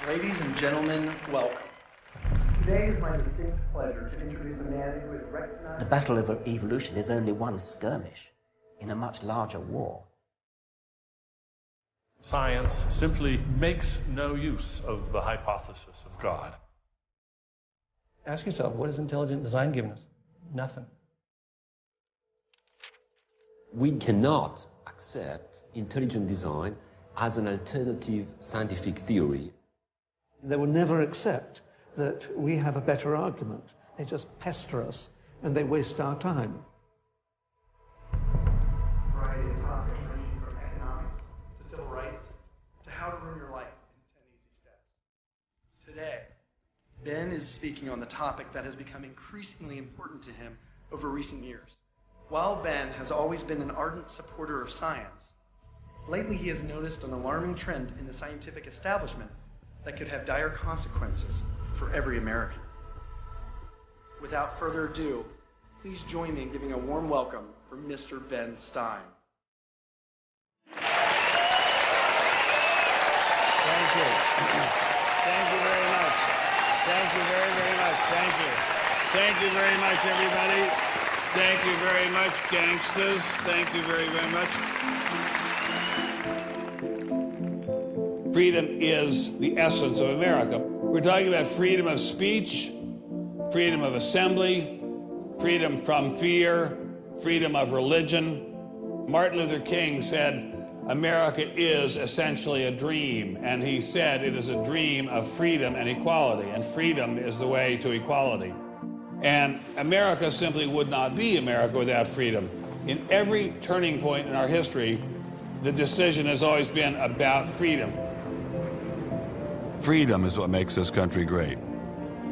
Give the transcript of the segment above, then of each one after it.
Ladies and gentlemen, welcome. Today is my distinct pleasure to introduce a man who is recognized... The battle of evolution is only one skirmish in a much larger war. Science simply makes no use of the hypothesis of God. Ask yourself, what has intelligent design given us? Nothing. We cannot accept intelligent design as an alternative scientific theory. They will never accept that we have a better argument. They just pester us and they waste our time. Variety of topics ranging from economics to civil rights to how to ruin your life in 10 easy steps. Today, Ben is speaking on the topic that has become increasingly important to him over recent years. While Ben has always been an ardent supporter of science, lately he has noticed an alarming trend in the scientific establishment that could have dire consequences for every American. Without further ado, please join me in giving a warm welcome for Mr. Ben Stein. Thank you. Thank you very much. Thank you very, very much. Thank you. Thank you very much, everybody. Thank you very much, gangsters. Thank you very, very much. Freedom is the essence of America. We're talking about freedom of speech, freedom of assembly, freedom from fear, freedom of religion. Martin Luther King said, America is essentially a dream, and he said it is a dream of freedom and equality, and freedom is the way to equality. And America simply would not be America without freedom. In every turning point in our history, the decision has always been about freedom. Freedom is what makes this country great.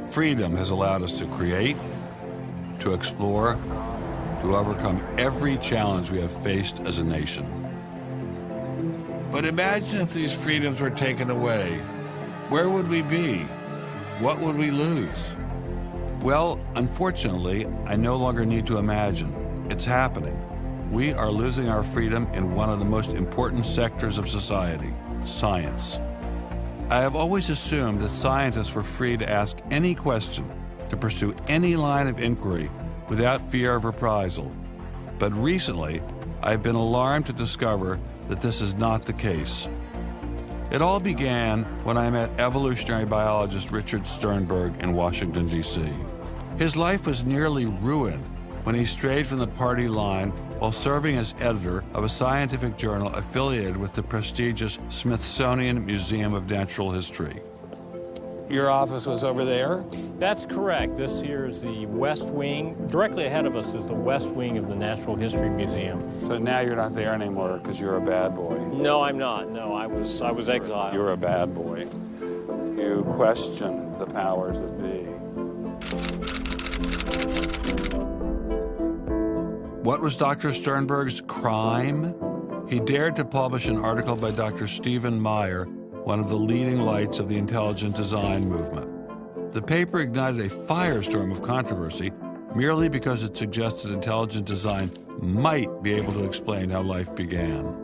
Freedom has allowed us to create, to explore, to overcome every challenge we have faced as a nation. But imagine if these freedoms were taken away. Where would we be? What would we lose? Well, unfortunately, I no longer need to imagine. It's happening. We are losing our freedom in one of the most important sectors of society, science. I have always assumed that scientists were free to ask any question, to pursue any line of inquiry without fear of reprisal. But recently, I've been alarmed to discover that this is not the case. It all began when I met evolutionary biologist Richard Sternberg in Washington, D.C. His life was nearly ruined when he strayed from the party line while serving as editor of a scientific journal affiliated with the prestigious Smithsonian Museum of Natural History. Your office was over there? That's correct. This here is the West Wing. Directly ahead of us is the West Wing of the Natural History Museum. So now you're not there anymore because you're a bad boy. No, I'm not. No, I was exiled. You're a bad boy. You question the powers that be. What was Dr. Sternberg's crime? He dared to publish an article by Dr. Stephen Meyer, one of the leading lights of the intelligent design movement. The paper ignited a firestorm of controversy merely because it suggested intelligent design might be able to explain how life began.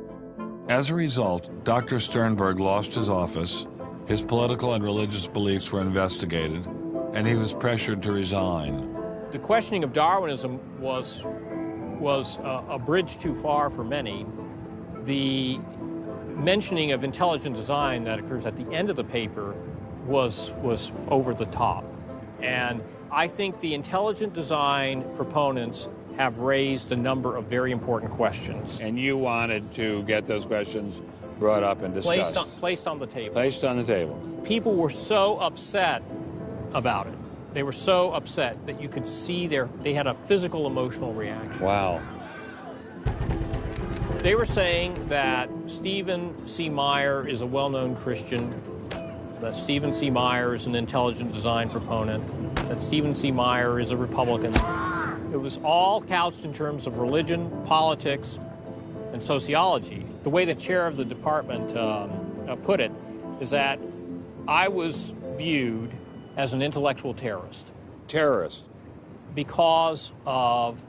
As a result, Dr. Sternberg lost his office, his political and religious beliefs were investigated, and he was pressured to resign. The questioning of Darwinism was a bridge too far for many. The mentioning of intelligent design that occurs at the end of the paper was over the top. And I think the intelligent design proponents have raised a number of very important questions. And you wanted to get those questions brought up and discussed. Placed on the table. Placed on the table. People were so upset about it. They were so upset that you could see they had a physical emotional reaction. Wow. They were saying that Stephen C. Meyer is a well-known Christian, that Stephen C. Meyer is an intelligent design proponent, that Stephen C. Meyer is a Republican. It was all couched in terms of religion, politics, and sociology. The way the chair of the department put it is that I was viewed as an intellectual terrorist. Terrorist? Because of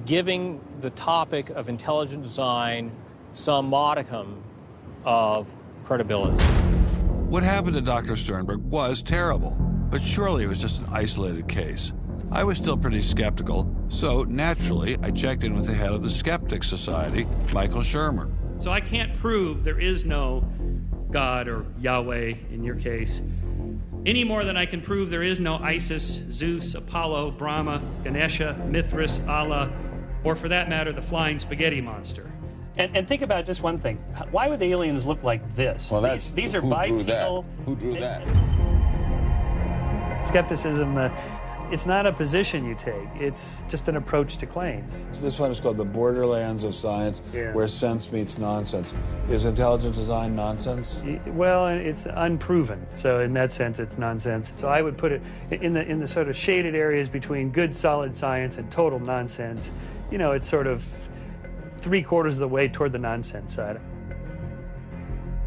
giving the topic of intelligent design some modicum of credibility. What happened to Dr. Sternberg was terrible, but surely it was just an isolated case. I was still pretty skeptical, so naturally I checked in with the head of the Skeptics Society, Michael Shermer. So I can't prove there is no God or Yahweh in your case, any more than I can prove there is no Isis, Zeus, Apollo, Brahma, Ganesha, Mithras, Allah, or for that matter, the flying spaghetti monster. And think about just one thing. Why would the aliens look like this? Well, these are bipedal. Who drew that? Skepticism, it's not a position you take. It's just an approach to claims. So this one is called the borderlands of science, Yeah. where sense meets nonsense. Is intelligent design nonsense? Well, it's unproven, so in that sense, it's nonsense. So I would put it in the sort of shaded areas between good, solid science and total nonsense. You know, it's sort of 3/4 of the way toward the nonsense side.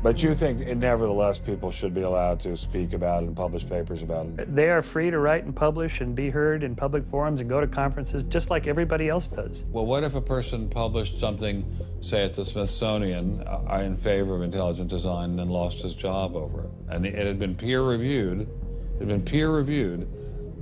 But you think, nevertheless, people should be allowed to speak about it and publish papers about it? They are free to write and publish and be heard in public forums and go to conferences just like everybody else does. Well, what if a person published something, say at the Smithsonian, in favor of intelligent design and then lost his job over it? And it had been peer-reviewed,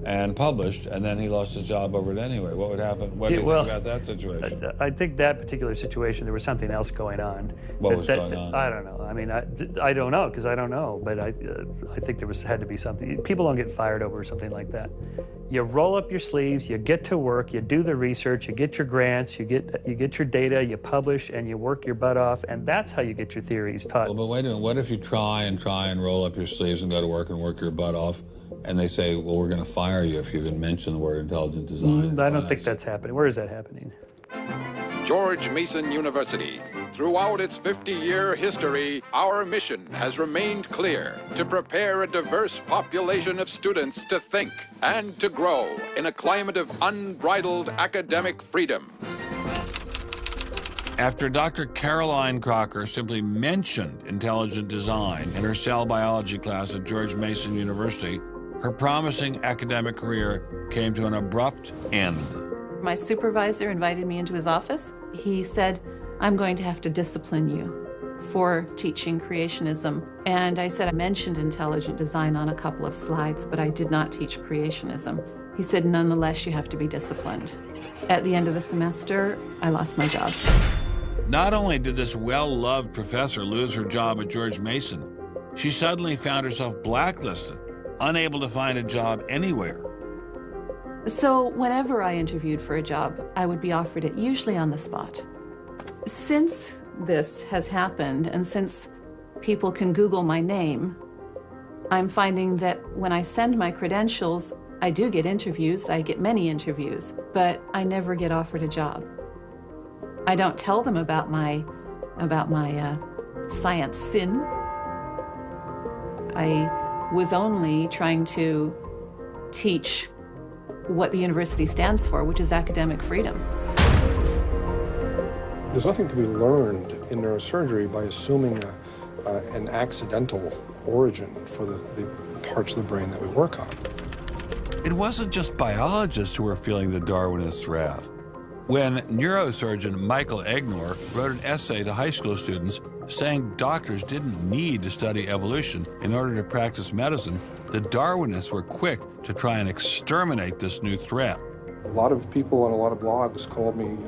and published, and then he lost his job over it anyway. What would happen? What do you think about that situation? I think that particular situation, there was something else going on. What was going on? I don't know. I mean, I don't know, because I don't know, but I think there had to be something. People don't get fired over something like that. You roll up your sleeves, you get to work, you do the research, you get your grants, you get your data, you publish, and you work your butt off, and that's how you get your theories taught. Well, but wait a minute. What if you try and roll up your sleeves and go to work and work your butt off, and they say, well, we're going to fire you if you even mention the word intelligent design? I don't think that's happening. Where is that happening? George Mason University. Throughout its 50-year history, our mission has remained clear: to prepare a diverse population of students to think and to grow in a climate of unbridled academic freedom. After Dr. Caroline Crocker simply mentioned intelligent design in her cell biology class at George Mason University, her promising academic career came to an abrupt end. My supervisor invited me into his office. He said, "I'm going to have to discipline you for teaching creationism." And I said, I mentioned intelligent design on a couple of slides, but I did not teach creationism. He said, "Nonetheless, you have to be disciplined." At the end of the semester, I lost my job. Not only did this well-loved professor lose her job at George Mason, she suddenly found herself blacklisted, unable to find a job anywhere. So whenever I interviewed for a job, I would be offered it, usually on the spot. Since this has happened, and since people can Google my name, I'm finding that when I send my credentials, I do get interviews, I get many interviews, but I never get offered a job. I don't tell them about my science sin. I was only trying to teach what the university stands for, which is academic freedom. There's nothing to be learned in neurosurgery by assuming an accidental origin for the parts of the brain that we work on. It wasn't just biologists who were feeling the Darwinist wrath. When neurosurgeon Michael Egnor wrote an essay to high school students saying doctors didn't need to study evolution in order to practice medicine, the Darwinists were quick to try and exterminate this new threat. A lot of people on a lot of blogs called me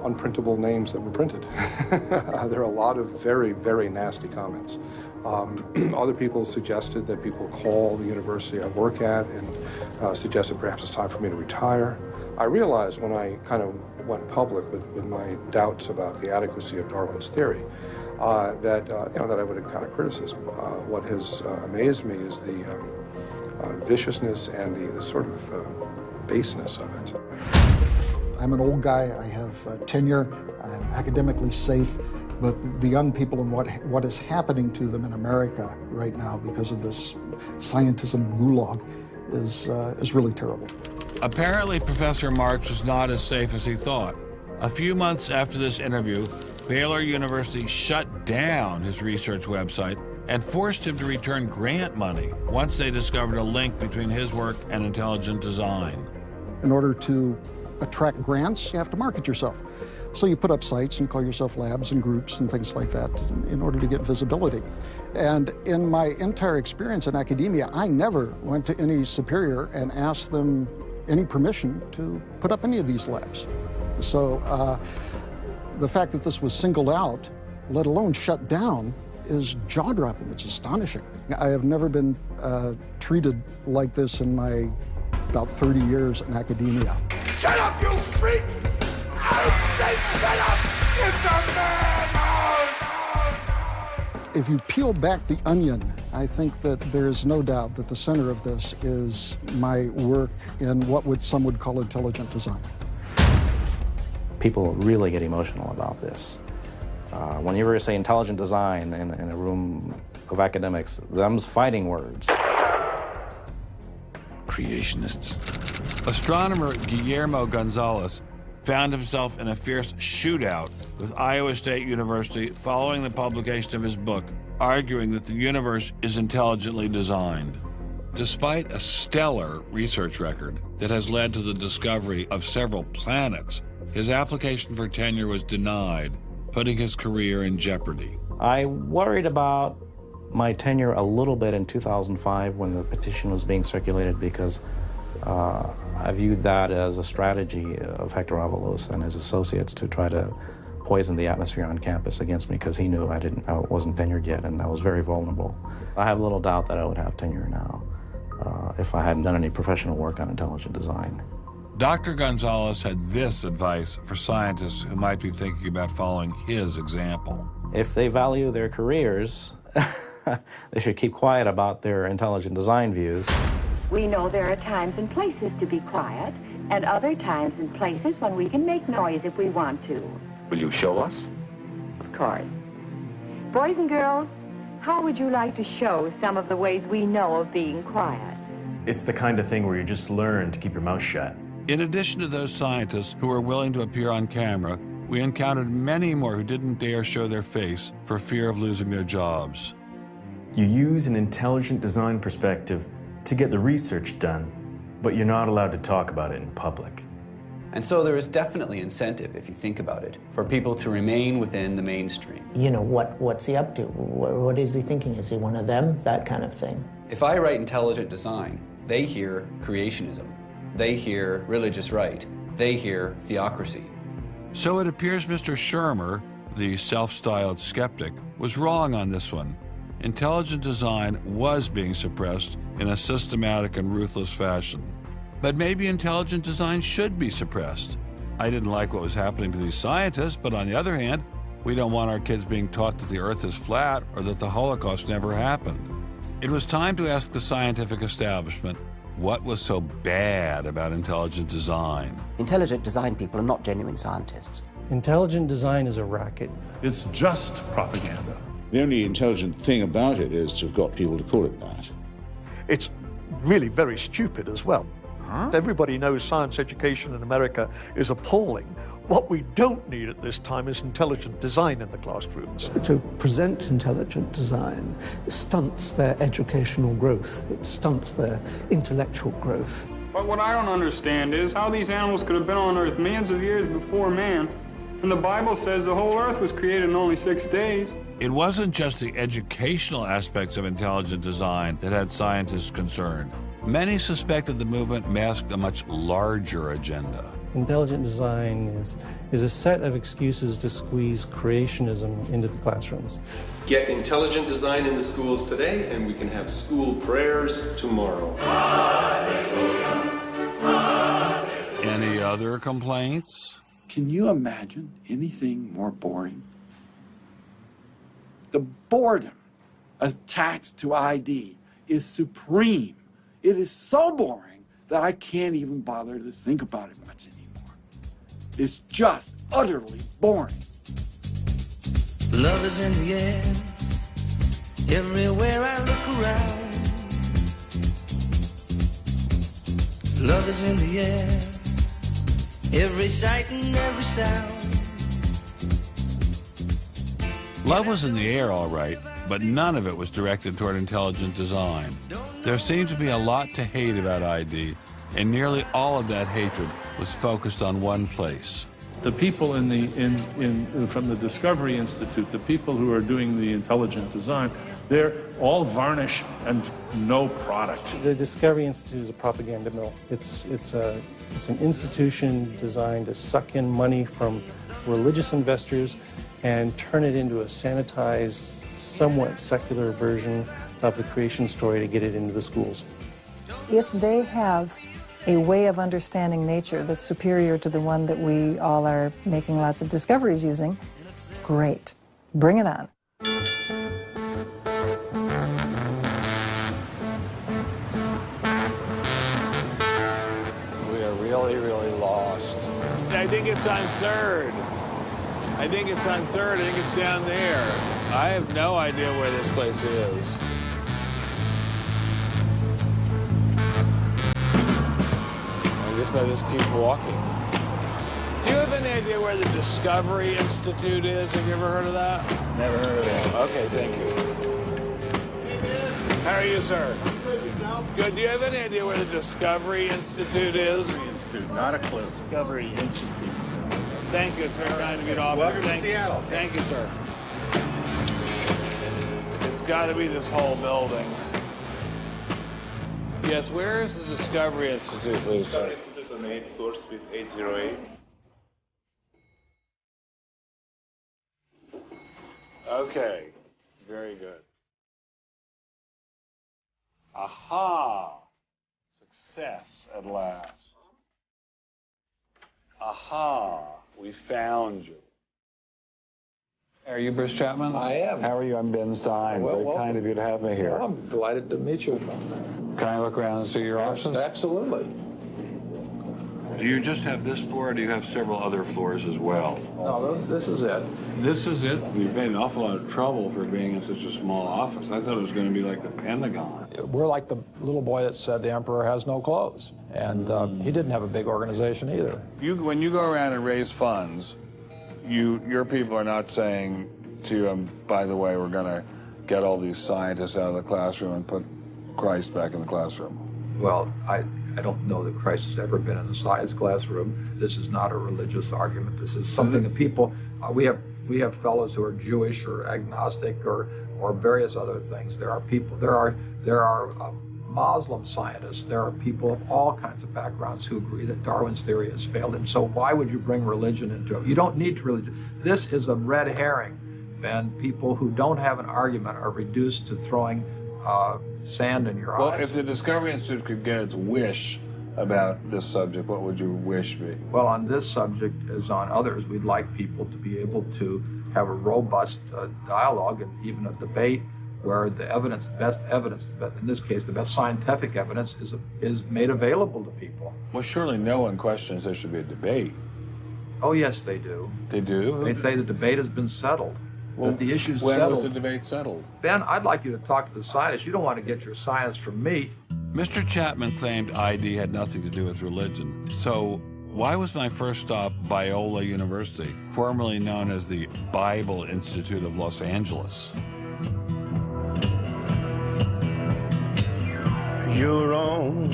unprintable names that were printed. There are a lot of very, very nasty comments. Other people suggested that people call the university I work at and suggested perhaps it's time for me to retire. I realized when I kind of went public with my doubts about the adequacy of Darwin's theory that I would encounter criticism. What has amazed me is the viciousness and the sort of baseness of it. I'm an old guy, I have tenure, I'm academically safe, but the young people and what is happening to them in America right now because of this scientism gulag is really terrible. Apparently, Professor Marks was not as safe as he thought. A few months after this interview, Baylor University shut down his research website and forced him to return grant money once they discovered a link between his work and intelligent design. In order to attract grants, you have to market yourself. So you put up sites and call yourself labs and groups and things like that in order to get visibility. And in my entire experience in academia, I never went to any superior and asked them any permission to put up any of these labs. So the fact that this was singled out, let alone shut down, is jaw-dropping. It's astonishing. I have never been treated like this in my about 30 years in academia. Shut up, you freak! I say shut up! It's a madhouse! If you peel back the onion, I think that there is no doubt that the center of this is my work in what some would call intelligent design. People really get emotional about this. Whenever you say intelligent design in a room of academics, them's fighting words. Creationists. Astronomer Guillermo Gonzalez found himself in a fierce shootout with Iowa State University following the publication of his book, arguing that the universe is intelligently designed. Despite a stellar research record that has led to the discovery of several planets, his application for tenure was denied, putting his career in jeopardy. I worried about my tenure a little bit in 2005 when the petition was being circulated because I viewed that as a strategy of Hector Avalos and his associates to try to poison the atmosphere on campus against me because he knew I wasn't tenured yet and I was very vulnerable. I have little doubt that I would have tenure now if I hadn't done any professional work on intelligent design. Dr. Gonzalez had this advice for scientists who might be thinking about following his example. If they value their careers, they should keep quiet about their intelligent design views. We know there are times and places to be quiet, and other times and places when we can make noise if we want to. Will you show us? Of course. Boys and girls, how would you like to show some of the ways we know of being quiet? It's the kind of thing where you just learn to keep your mouth shut. In addition to those scientists who were willing to appear on camera, we encountered many more who didn't dare show their face for fear of losing their jobs. You use an intelligent design perspective to get the research done, but you're not allowed to talk about it in public. And so there is definitely incentive, if you think about it, for people to remain within the mainstream. You know, what's he up to? What is he thinking? Is he one of them? That kind of thing. If I write intelligent design, they hear creationism. They hear religious right. They hear theocracy. So it appears Mr. Shermer, the self-styled skeptic, was wrong on this one. Intelligent design was being suppressed in a systematic and ruthless fashion. But maybe intelligent design should be suppressed. I didn't like what was happening to these scientists, but on the other hand, we don't want our kids being taught that the Earth is flat or that the Holocaust never happened. It was time to ask the scientific establishment what was so bad about intelligent design. Intelligent design people are not genuine scientists. Intelligent design is a racket. It's just propaganda. The only intelligent thing about it is to have got people to call it that. It's really very stupid as well. Everybody knows science education in America is appalling. What we don't need at this time is intelligent design in the classrooms. To present intelligent design stunts their educational growth. It stunts their intellectual growth. But what I don't understand is how these animals could have been on Earth millions of years before man. And the Bible says the whole Earth was created in only 6 days. It wasn't just the educational aspects of intelligent design that had scientists concerned. Many suspected the movement masked a much larger agenda. Intelligent design is a set of excuses to squeeze creationism into the classrooms. Get intelligent design in the schools today, and we can have school prayers tomorrow. Any other complaints? Can you imagine anything more boring? The boredom attached to ID is supreme. It is so boring that I can't even bother to think about it much anymore. It's just utterly boring. Love is in the air, everywhere I look around. Love is in the air, every sight and every sound. Love was in the air, all right, but none of it was directed toward intelligent design. There seemed to be a lot to hate about ID, and nearly all of that hatred was focused on one place. The people from the Discovery Institute, the people who are doing the intelligent design, they're all varnish and no product. The Discovery Institute is a propaganda mill. It's an institution designed to suck in money from religious investors and turn it into a sanitized, somewhat secular version of the creation story to get it into the schools. If they have a way of understanding nature that's superior to the one that we all are making lots of discoveries using, great. Bring it on. We are really, really lost. I think it's on 3rd. I think it's on 3rd. I think it's down there. I have no idea where this place is. I guess I just keep walking. Do you have any idea where the Discovery Institute is? Have you ever heard of that? Never heard of it. Okay, thank you. How are you, sir? Good, yourself? Good. Do you have any idea where the Discovery Institute is? Not a clue. Discovery Institute. Thank you. It's very kind of you to offer. Welcome to Seattle. Thank you, sir. It's got to be this whole building. Yes, where is the Discovery Institute, please? Discovery Institute on the 8th floor, suite 808. Okay, very good. Aha! Success at last. Aha! We found you. Are you Bruce Chapman? I am. How are you? I'm Ben Stein. Well, Very kind of you to have me here. Well, I'm delighted to meet you. Can I look around and see your offices? Absolutely. Do you just have this floor, or do you have several other floors as well? No, this is it. This is it? We've made an awful lot of trouble for being in such a small office. I thought it was going to be like the Pentagon. We're like the little boy that said the emperor has no clothes. And he didn't have a big organization either. When you go around and raise funds, your people are not saying to you, by the way, we're going to get all these scientists out of the classroom and put Christ back in the classroom. Well, I don't know that Christ has ever been in a science classroom. This is not a religious argument. This is something that people, we have fellows who are Jewish or agnostic or various other things. There are people, there are Muslim scientists, there are people of all kinds of backgrounds who agree that Darwin's theory has failed. And so why would you bring religion into it? You don't need religion. This is a red herring, and people who don't have an argument are reduced to throwing sand in your eyes. Well, if the Discovery Institute could get its wish about this subject, what would your wish be? Well, on this subject, as on others, we'd like people to be able to have a robust dialogue and even a debate where the evidence, the best evidence, in this case, the best scientific evidence is made available to people. Well, surely no one questions there should be a debate. Oh, yes, they do. They do? They say the debate has been settled. Well, that the issue's when settled. was the debate settled? Ben, I'd like you to talk to the scientists. You don't want to get your science from me. Mr. Chapman claimed ID had nothing to do with religion. So why was my first stop Biola University, formerly known as the Bible Institute of Los Angeles? Your own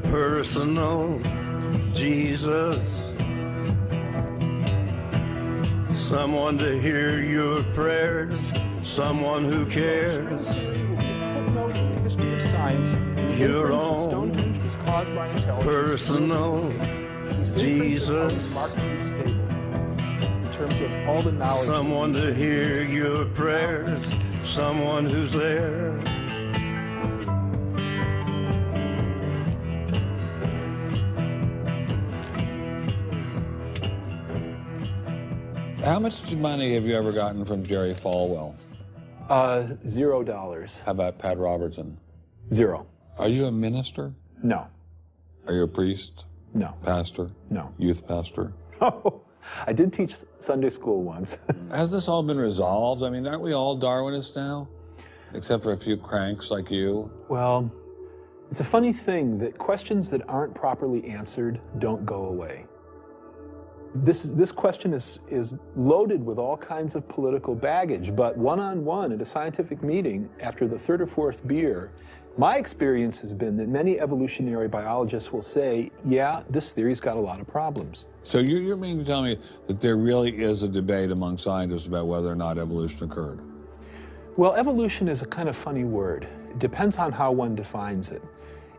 personal Jesus, someone to hear your prayers, someone who cares. Footnote in the history of science, your own Stonehenge was caused by intelligence. personal Jesus, remarkably stable in terms of all the knowledge. someone to hear your prayers, someone who's there. How much money have you ever gotten from Jerry Falwell? $0. How about Pat Robertson? 0. Are you a minister? No. Are you a priest? No. Pastor? No. Youth pastor? Oh, I did teach Sunday school once. Has this all been resolved? I mean, aren't we all Darwinists now? Except for a few cranks like you? Well, it's a funny thing that questions that aren't properly answered don't go away. This question is loaded with all kinds of political baggage, but one-on-one at a scientific meeting after the third or fourth beer, my experience has been that many evolutionary biologists will say, yeah, this theory's got a lot of problems. So you're meaning to tell me that there really is a debate among scientists about whether or not evolution occurred? Well, evolution is a kind of funny word. It depends on how one defines it.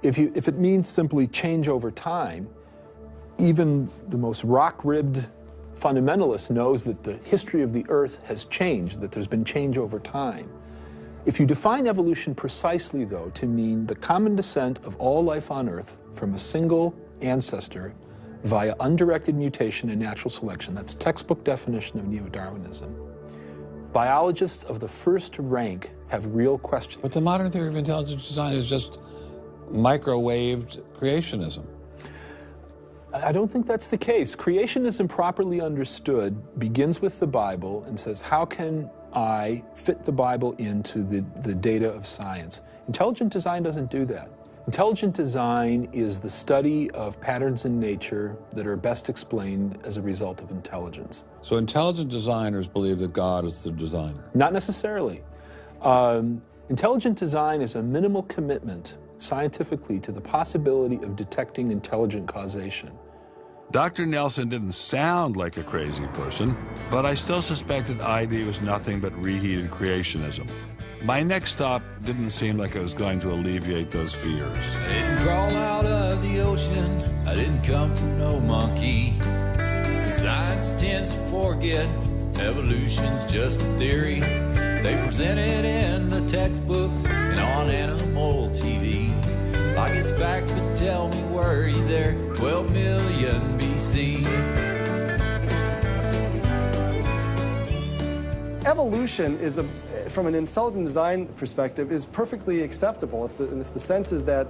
If it means simply change over time, even the most rock-ribbed fundamentalist knows that the history of the Earth has changed, that there's been change over time. If you define evolution precisely, though, to mean the common descent of all life on Earth from a single ancestor via undirected mutation and natural selection, that's textbook definition of neo-Darwinism, biologists of the first rank have real questions. But the modern theory of intelligent design is just microwaved creationism. I don't think that's the case. Creationism, properly understood, begins with the Bible and says, how can I fit the Bible into the data of science? Intelligent design doesn't do that. Intelligent design is the study of patterns in nature that are best explained as a result of intelligence. So intelligent designers believe that God is the designer? Not necessarily. Intelligent design is a minimal commitment scientifically to the possibility of detecting intelligent causation. Dr. Nelson didn't sound like a crazy person, but I still suspected ID was nothing but reheated creationism. My next stop didn't seem like it was going to alleviate those fears. I didn't crawl out of the ocean, I didn't come from no monkey. Science tends to forget evolution's just a theory. They present it in the textbooks and on animal TV. Like it's fact, but tell me, were you there 12 million BC? Evolution is from an intelligent design perspective, is perfectly acceptable if the sense is that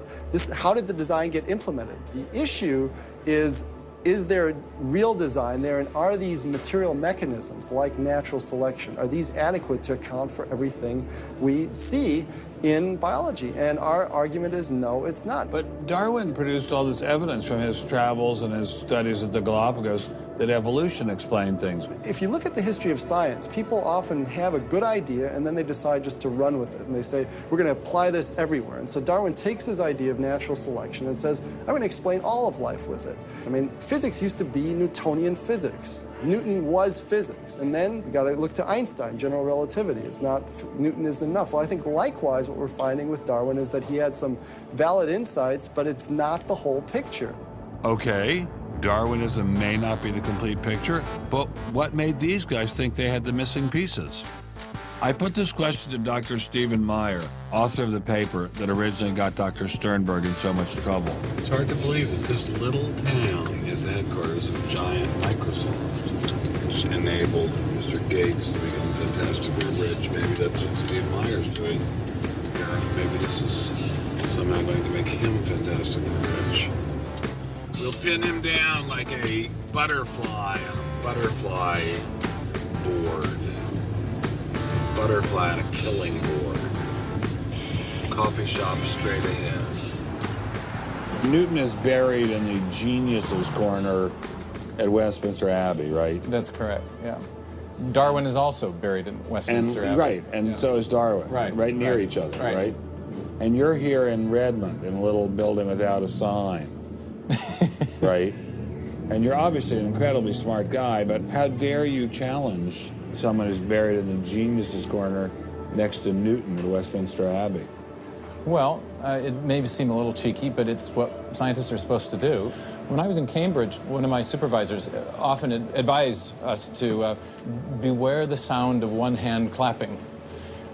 how did the design get implemented? The issue is there real design there, and are these material mechanisms like natural selection, are these adequate to account for everything we see in biology? And our argument is no, it's not. But Darwin produced all this evidence from his travels and his studies at the Galapagos that evolution explained things. If you look at the history of science, people often have a good idea and then they decide just to run with it. And they say, we're going to apply this everywhere. And so Darwin takes his idea of natural selection and says, I'm going to explain all of life with it. I mean, physics used to be Newtonian physics. Newton was physics. And then we got to look to Einstein, general relativity. It's not, Newton isn't enough. Well, I think likewise what we're finding with Darwin is that he had some valid insights, but it's not the whole picture. Okay, Darwinism may not be the complete picture, but what made these guys think they had the missing pieces? I put this question to Dr. Stephen Meyer, author of the paper that originally got Dr. Sternberg in so much trouble. It's hard to believe that this little town is the headquarters of giant Microsoft, which enabled Mr. Gates to begin fantastically rich. Maybe that's what Steve Meyer's doing. Maybe this is somehow going to make him fantastically rich. We'll pin him down like a butterfly on a butterfly board. A butterfly on a killing board. Coffee shop straight ahead. Newton is buried in the geniuses corner at Westminster Abbey, right? That's correct, yeah. Darwin is also buried in Westminster Abbey. Right, and so is Darwin. Right near each other, right? And you're here in Redmond in a little building without a sign, right? And you're obviously an incredibly smart guy, but how dare you challenge someone who's buried in the geniuses corner next to Newton at Westminster Abbey? Well, it may seem a little cheeky, but it's what scientists are supposed to do. When I was in Cambridge, one of my supervisors often advised us to beware the sound of one hand clapping,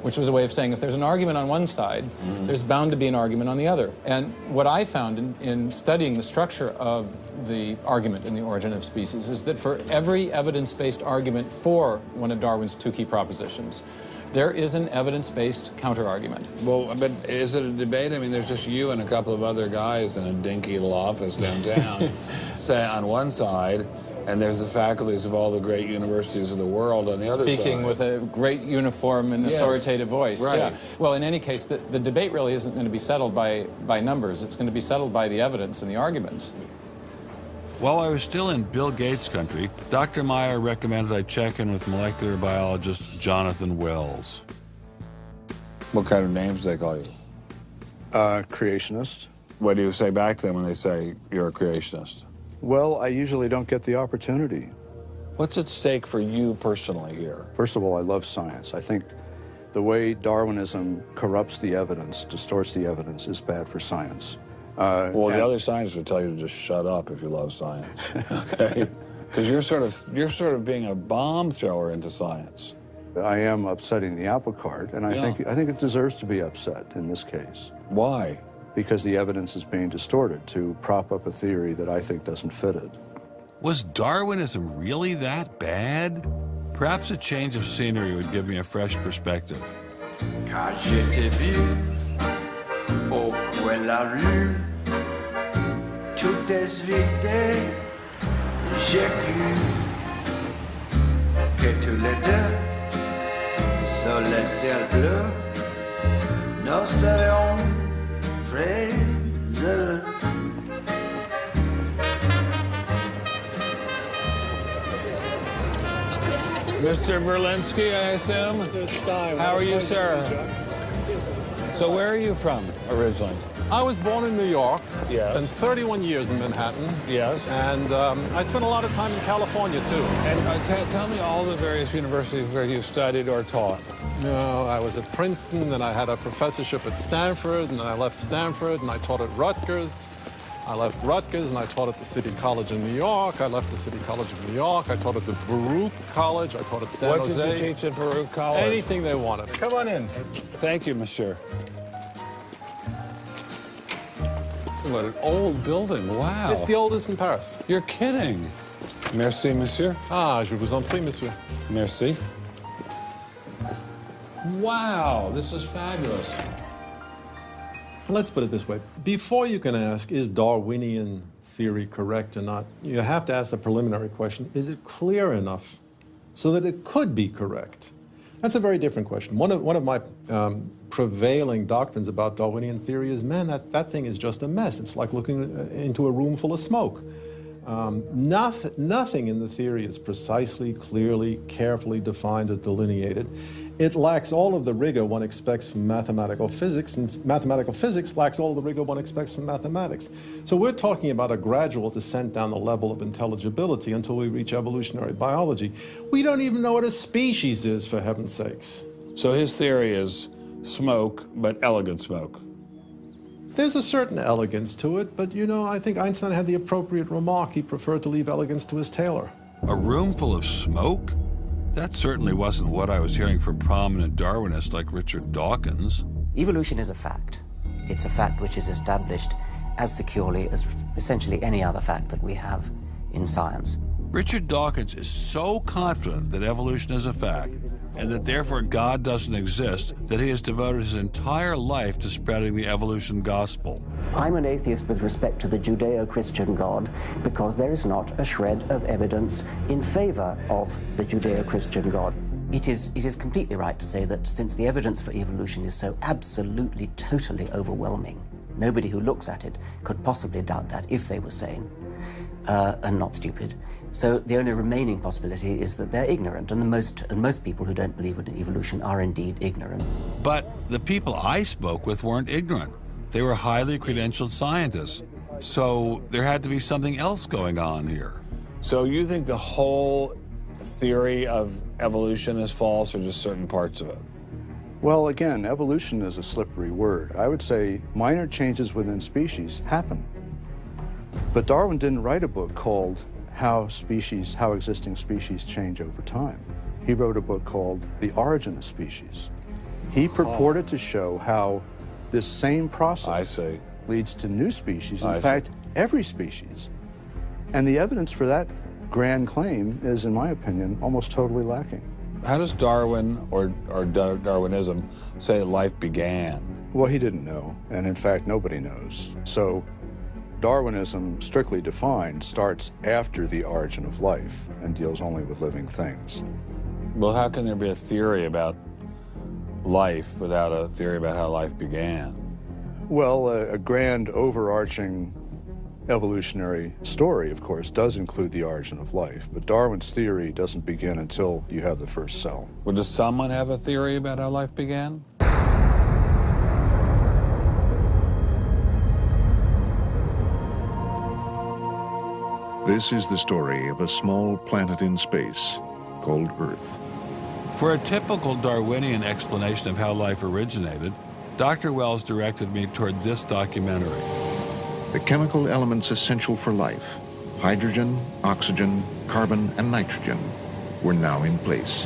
which was a way of saying if there's an argument on one side, there's bound to be an argument on the other. And what I found in studying the structure of the argument in The Origin of Species is that for every evidence-based argument for one of Darwin's two key propositions, there is an evidence-based counter-argument. Well, but is it a debate? I mean, there's just you and a couple of other guys in a dinky little office downtown, say, on one side, and there's the faculties of all the great universities of the world on the other side. Speaking with a great uniform and authoritative voice. Right. Yeah. Well, in any case, the debate really isn't going to be settled by numbers. It's going to be settled by the evidence and the arguments. While I was still in Bill Gates country, Dr. Meyer recommended I check in with molecular biologist Jonathan Wells. What kind of names do they call you? Creationist. What do you say back to them when they say you're a creationist? Well, I usually don't get the opportunity. What's at stake for you personally here? First of all, I love science. I think the way Darwinism corrupts the evidence, distorts the evidence, is bad for science. Well, the other scientists would tell you to just shut up if you love science, okay? Because you're sort of being a bomb thrower into science. I am upsetting the apple cart, and I think it deserves to be upset in this case. Why? Because the evidence is being distorted to prop up a theory that I think doesn't fit it. Was Darwinism really that bad? Perhaps a change of scenery would give me a fresh perspective. Quand je t'ai vu au coin de la rue, tout est vide, j'ai cru que tous les deux, sous le ciel bleu, nous serions très heureux. Mr. Berlinski, I assume? How are you, sir? So where are you from originally? I was born in New York. Yes. Spent 31 years in Manhattan. Yes. And I spent a lot of time in California, too. And tell me all the various universities where you studied or taught. No, I was at Princeton, then I had a professorship at Stanford, and then I left Stanford, and I taught at Rutgers. I left Rutgers, and I taught at the City College in New York. I left the City College of New York. I taught at the Baruch College. I taught at San Jose. What did you teach at Baruch College? Anything they wanted. Come on in. Thank you, monsieur. What an old building, wow. It's the oldest in Paris. You're kidding. Merci, monsieur. Ah, je vous en prie, monsieur. Merci. Wow, this is fabulous. Let's put it this way. Before you can ask, is Darwinian theory correct or not, you have to ask the preliminary question, is it clear enough so that it could be correct? That's a very different question. One of my prevailing doctrines about Darwinian theory is, man, that thing is just a mess. It's like looking into a room full of smoke. Nothing in the theory is precisely, clearly, carefully defined or delineated. It lacks all of the rigor one expects from mathematical physics, and mathematical physics lacks all of the rigor one expects from mathematics. So we're talking about a gradual descent down the level of intelligibility until we reach evolutionary biology. We don't even know what a species is, for heaven's sakes. So his theory is smoke, but elegant smoke. There's a certain elegance to it, but you know, I think Einstein had the appropriate remark. He preferred to leave elegance to his tailor. A room full of smoke? That certainly wasn't what I was hearing from prominent Darwinists like Richard Dawkins. Evolution is a fact. It's a fact which is established as securely as essentially any other fact that we have in science. Richard Dawkins is so confident that evolution is a fact and that therefore God doesn't exist, that he has devoted his entire life to spreading the evolution gospel. I'm an atheist with respect to the Judeo-Christian God because there is not a shred of evidence in favor of the Judeo-Christian God. It is completely right to say that since the evidence for evolution is so absolutely, totally overwhelming, nobody who looks at it could possibly doubt that if they were sane and not stupid. So the only remaining possibility is that they're ignorant, and most people who don't believe in evolution are indeed ignorant. But the people I spoke with weren't ignorant. They were highly credentialed scientists. So there had to be something else going on here. So you think the whole theory of evolution is false, or just certain parts of it? Well, again, evolution is a slippery word. I would say minor changes within species happen. But Darwin didn't write a book called How Existing Species Change Over Time. He wrote a book called The Origin of Species. He purported to show how this same process leads to new species, in fact, every species. And the evidence for that grand claim is, in my opinion, almost totally lacking. How does Darwin or Darwinism say life began? Well, he didn't know, and in fact, nobody knows. So Darwinism, strictly defined, starts after the origin of life and deals only with living things. Well, how can there be a theory about life without a theory about how life began? Well, a grand overarching evolutionary story, of course, does include the origin of life, but Darwin's theory doesn't begin until you have the first cell. Well, does someone have a theory about how life began? This is the story of a small planet in space called Earth. For a typical Darwinian explanation of how life originated, Dr. Wells directed me toward this documentary. The chemical elements essential for life, hydrogen, oxygen, carbon, and nitrogen, were now in place.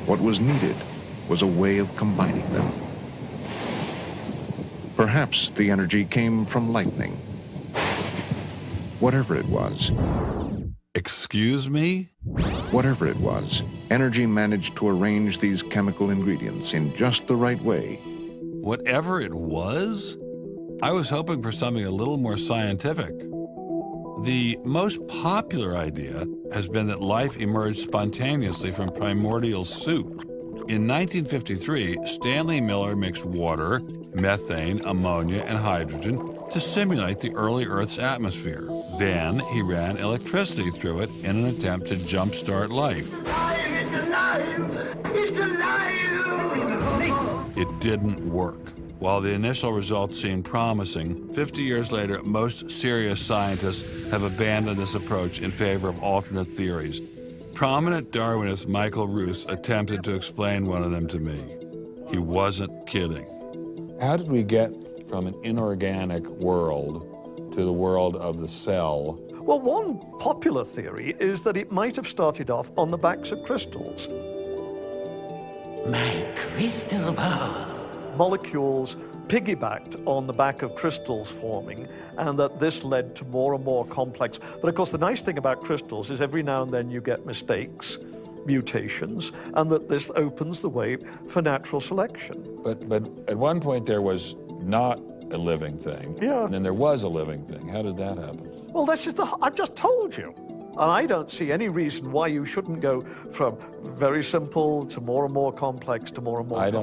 What was needed was a way of combining them. Perhaps the energy came from lightning. Whatever it was. Excuse me? Whatever it was, energy managed to arrange these chemical ingredients in just the right way. Whatever it was? I was hoping for something a little more scientific. The most popular idea has been that life emerged spontaneously from primordial soup. In 1953, Stanley Miller mixed water, methane, ammonia, and hydrogen to simulate the early Earth's atmosphere. Then he ran electricity through it in an attempt to jumpstart life. It's alive! It's alive! It didn't work. While the initial results seemed promising, 50 years later, most serious scientists have abandoned this approach in favor of alternate theories. Prominent Darwinist Michael Roos attempted to explain one of them to me. He wasn't kidding. How did we get from an inorganic world to the world of the cell? Well, one popular theory is that it might have started off on the backs of crystals. My crystal ball. Molecules piggybacked on the back of crystals forming, and that this led to more and more complex. But of course, the nice thing about crystals is every now and then you get mistakes, mutations, and that this opens the way for natural selection. But at one point there was not a living thing, and then there was a living thing. How did that happen? Well, this is I've just told you. And I don't see any reason why you shouldn't go from very simple to more and more complex to more and more complex.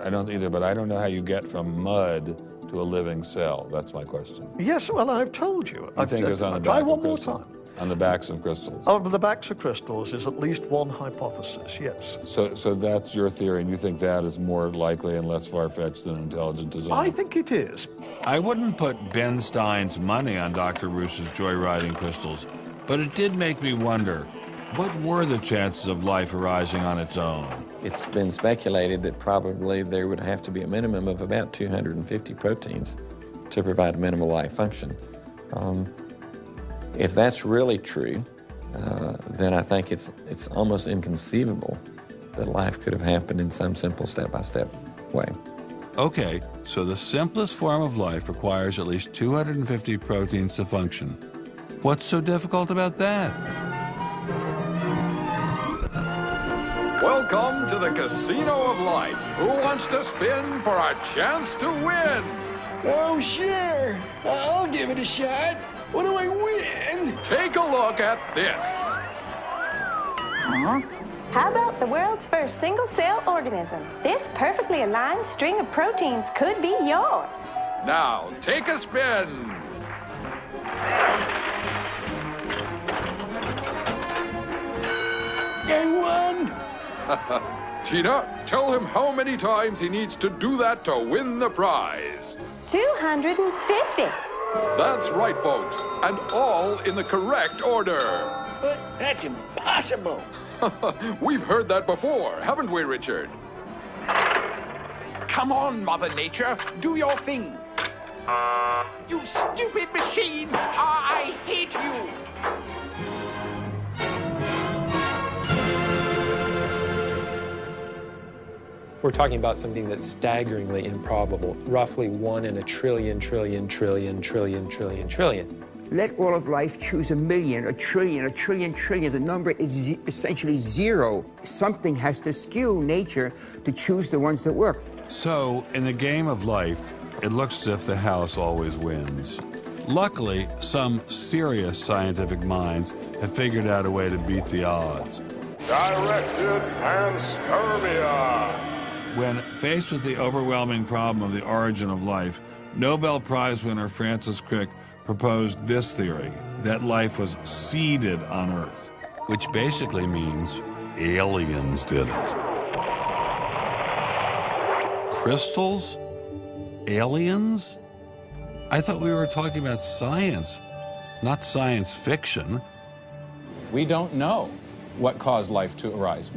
I don't either, but I don't know how you get from mud to a living cell. That's my question. Yes, well, I've told you. I think it's on the back try of one more crystals. time. On the backs of crystals. On the backs of crystals is at least one hypothesis, yes. So that's your theory, and you think that is more likely and less far-fetched than intelligent design? I think it is. I wouldn't put Ben Stein's money on Dr. Roos's joyriding crystals, but it did make me wonder, what were the chances of life arising on its own? It's been speculated that probably there would have to be a minimum of about 250 proteins to provide minimal life function. If that's really true, then I think it's almost inconceivable that life could have happened in some simple step-by-step way. Okay, so the simplest form of life requires at least 250 proteins to function. What's so difficult about that? Welcome to the Casino of Life. Who wants to spin for a chance to win? Oh, sure. I'll give it a shot. What do I win? Take a look at this. Huh? How about the world's first single-cell organism? This perfectly aligned string of proteins could be yours. Now, take a spin. I won. Tina, tell him how many times he needs to do that to win the prize. 250. That's right, folks, and all in the correct order. But that's impossible. We've heard that before, haven't we, Richard? Come on, Mother Nature, do your thing. You stupid machine! I hate you! We're talking about something that's staggeringly improbable, roughly 1 in a trillion. Let all of life choose a million, a trillion. The number is essentially zero. Something has to skew nature to choose the ones that work. So, in the game of life, it looks as if the house always wins. Luckily, some serious scientific minds have figured out a way to beat the odds. Directed panspermia. When faced with the overwhelming problem of the origin of life, Nobel Prize winner Francis Crick proposed this theory, that life was seeded on Earth, which basically means aliens did it. Crystals? Aliens? I thought we were talking about science, not science fiction. We don't know what caused life to arise.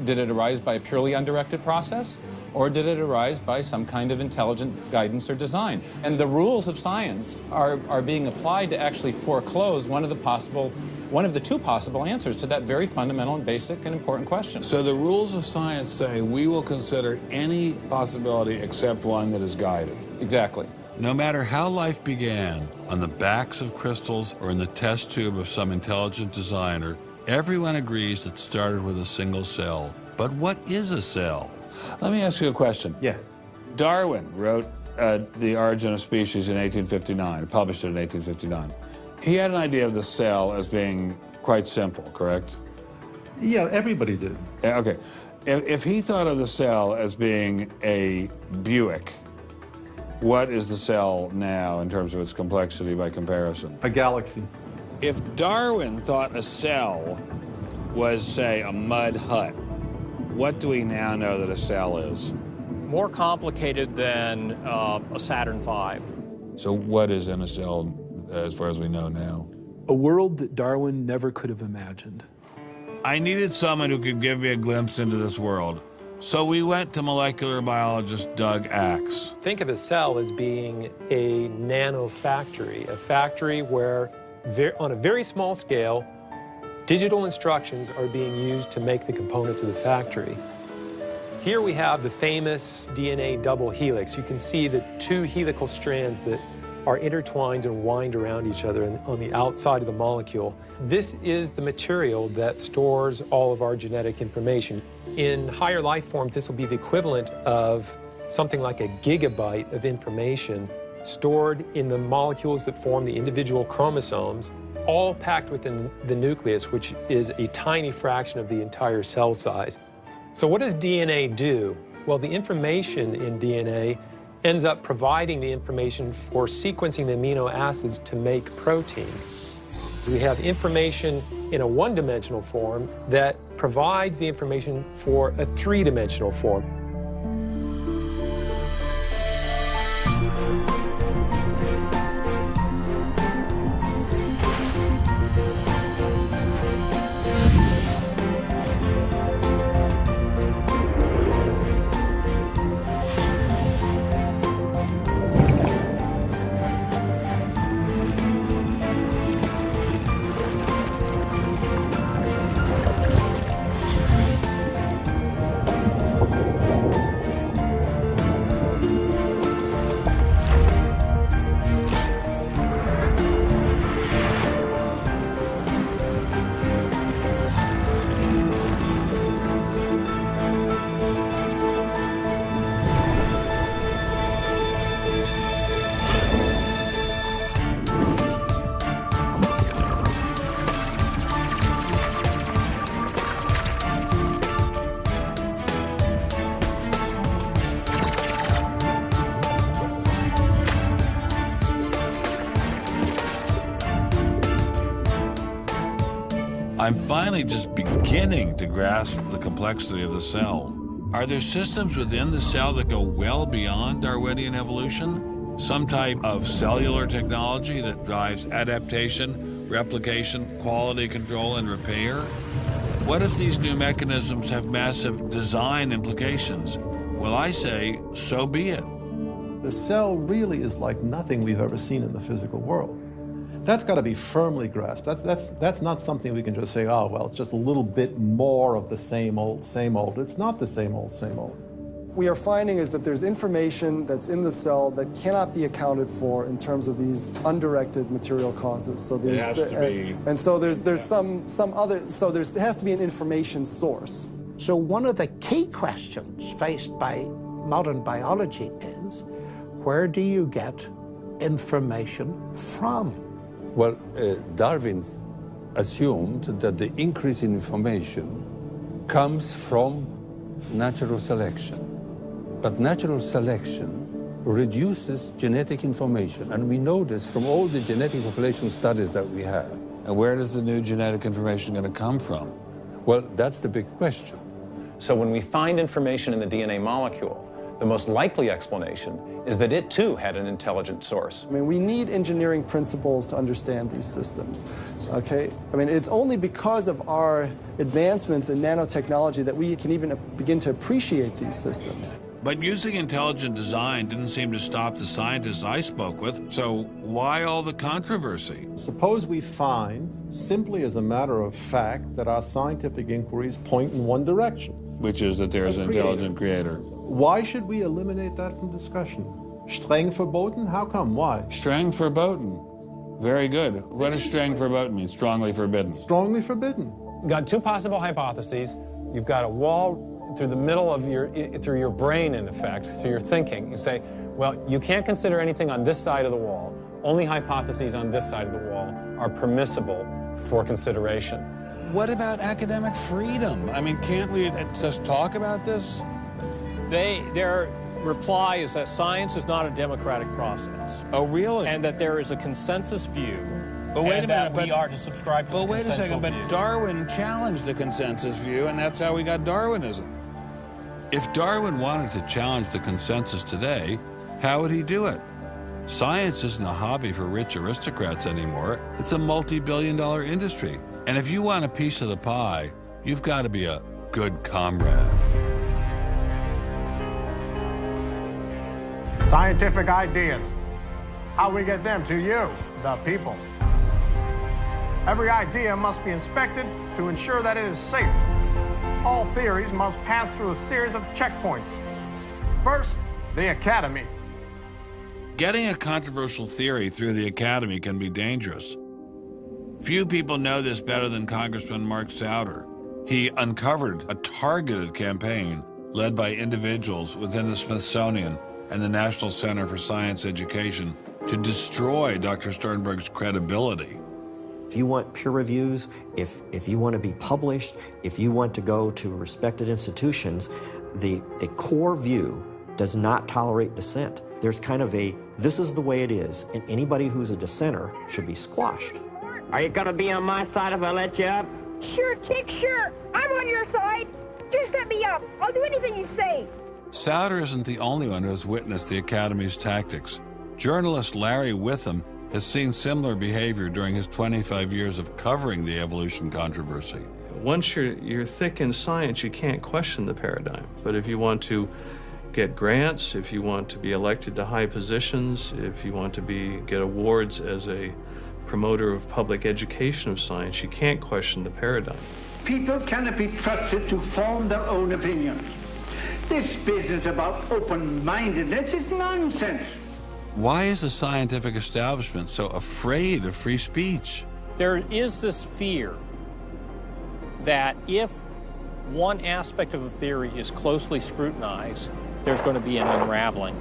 Did it arise by a purely undirected process? Or did it arise by some kind of intelligent guidance or design? And the rules of science are being applied to actually foreclose one of the two possible answers to that very fundamental and basic and important question. So the rules of science say we will consider any possibility except one that is guided. Exactly. No matter how life began, on the backs of crystals or in the test tube of some intelligent designer, everyone agrees it started with a single cell. But what is a cell? Let me ask you a question. Yeah. Darwin wrote The Origin of Species in 1859, published it in 1859. He had an idea of the cell as being quite simple, correct? Yeah, everybody did. Okay. If he thought of the cell as being a Buick, what is the cell now in terms of its complexity by comparison? A galaxy. If Darwin thought a cell was, say, a mud hut, what do we now know that a cell is? More complicated than a Saturn V. So what is in a cell as far as we know now? A world that Darwin never could have imagined. I needed someone who could give me a glimpse into this world. So we went to molecular biologist Doug Axe. Think of a cell as being a nanofactory, a factory where on a very small scale, digital instructions are being used to make the components of the factory. Here we have the famous DNA double helix. You can see the two helical strands that are intertwined and wind around each other on the outside of the molecule. This is the material that stores all of our genetic information. In higher life forms, this will be the equivalent of something like a gigabyte of information stored in the molecules that form the individual chromosomes, all packed within the nucleus, which is a tiny fraction of the entire cell size. So what does DNA do? Well, the information in DNA ends up providing the information for sequencing the amino acids to make proteins. We have information in a one-dimensional form that provides the information for a three-dimensional form. I'm finally just beginning to grasp the complexity of the cell. Are there systems within the cell that go well beyond Darwinian evolution? Some type of cellular technology that drives adaptation, replication, quality control, and repair? What if these new mechanisms have massive design implications? Well, I say, so be it. The cell really is like nothing we've ever seen in the physical world. That's got to be firmly grasped. That's not something we can just say, oh, well, it's just a little bit more of the same old, same old. It's not the same old, same old. We are finding is that there's information that's in the cell that cannot be accounted for in terms of these undirected material causes. So there's, it has to be. And so there's some other, so it has to be an information source. So one of the key questions faced by modern biology is, where do you get information from? Well, Darwin assumed that the increase in information comes from natural selection. But natural selection reduces genetic information, and we know this from all the genetic population studies that we have. And where does the new genetic information going to come from? Well, that's the big question. So when we find information in the DNA molecule, the most likely explanation is that it too had an intelligent source. I mean, we need engineering principles to understand these systems, okay? I mean, it's only because of our advancements in nanotechnology that we can even begin to appreciate these systems. But using intelligent design didn't seem to stop the scientists I spoke with, so why all the controversy? Suppose we find, simply as a matter of fact, that our scientific inquiries point in one direction. Which is that there is an intelligent creator. Why should we eliminate that from discussion? Streng verboten? How come? Why? Streng verboten. Very good. What does streng verboten mean? Strongly forbidden. Strongly forbidden. You've got two possible hypotheses. You've got a wall through the middle of through your brain, in effect, through your thinking. You say, well, you can't consider anything on this side of the wall. Only hypotheses on this side of the wall are permissible for consideration. What about academic freedom? I mean, can't we just talk about this? Their reply is that science is not a democratic process. Oh, really? And that there is a consensus view. But wait a minute, we are to subscribe to the wait a second, view. but Darwin challenged the consensus view, and that's how we got Darwinism. If Darwin wanted to challenge the consensus today, how would he do it? Science isn't a hobby for rich aristocrats anymore. It's a multi-billion-dollar industry. And if you want a piece of the pie, you've got to be a good comrade. Scientific ideas. How we get them to you, the people. Every idea must be inspected to ensure that it is safe. All theories must pass through a series of checkpoints. First, the Academy. Getting a controversial theory through the Academy can be dangerous. Few people know this better than Congressman Mark Souder. He uncovered a targeted campaign led by individuals within the Smithsonian and the National Center for Science Education to destroy Dr. Sternberg's credibility. If you want peer reviews, if you want to be published, if you want to go to respected institutions, the core view does not tolerate dissent. There's kind of a, this is the way it is, and anybody who's a dissenter should be squashed. Are you gonna be on my side if I let you up? Sure, Chick, sure. I'm on your side. Just let me up. I'll do anything you say. Souder isn't the only one who has witnessed the Academy's tactics. Journalist Larry Witham has seen similar behavior during his 25 years of covering the evolution controversy. Once you're thick in science, you can't question the paradigm. But if you want to get grants, if you want to be elected to high positions, if you want to get awards as a promoter of public education of science, you can't question the paradigm. People cannot be trusted to form their own opinions. This business about open-mindedness is nonsense. Why is the scientific establishment so afraid of free speech? There is this fear that if one aspect of the theory is closely scrutinized, there's going to be an unraveling.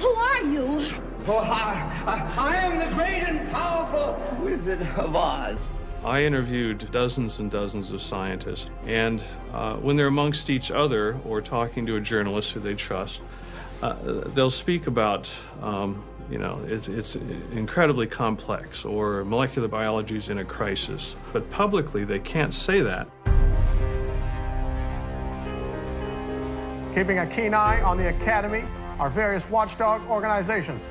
Who are you? Oh, I am the great and powerful Wizard of Oz. I interviewed dozens and dozens of scientists, and when they're amongst each other or talking to a journalist who they trust, they'll speak about, you know, it's incredibly complex, or molecular biology is in a crisis. But publicly, they can't say that. Keeping a keen eye on the Academy, our various watchdog organizations.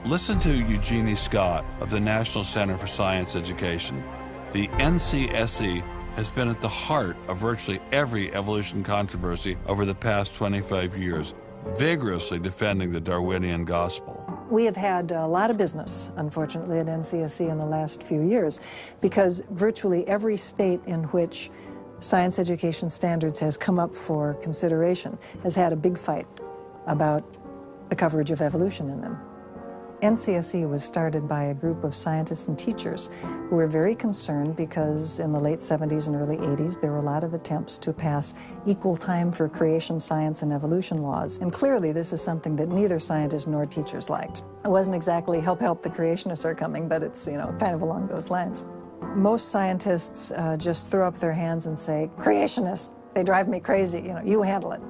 Listen to Eugenie Scott of the National Center for Science Education. The NCSE has been at the heart of virtually every evolution controversy over the past 25 years, vigorously defending the Darwinian gospel. We have had a lot of business, unfortunately, at NCSE in the last few years, because virtually every state in which science education standards has come up for consideration has had a big fight about the coverage of evolution in them. NCSE was started by a group of scientists and teachers who were very concerned because in the late 70s and early 80s there were a lot of attempts to pass equal time for creation science and evolution laws. And clearly this is something that neither scientists nor teachers liked. It wasn't exactly help the creationists are coming, but it's, you know, kind of along those lines. Most scientists just throw up their hands and say, creationists, they drive me crazy, you know, you handle it.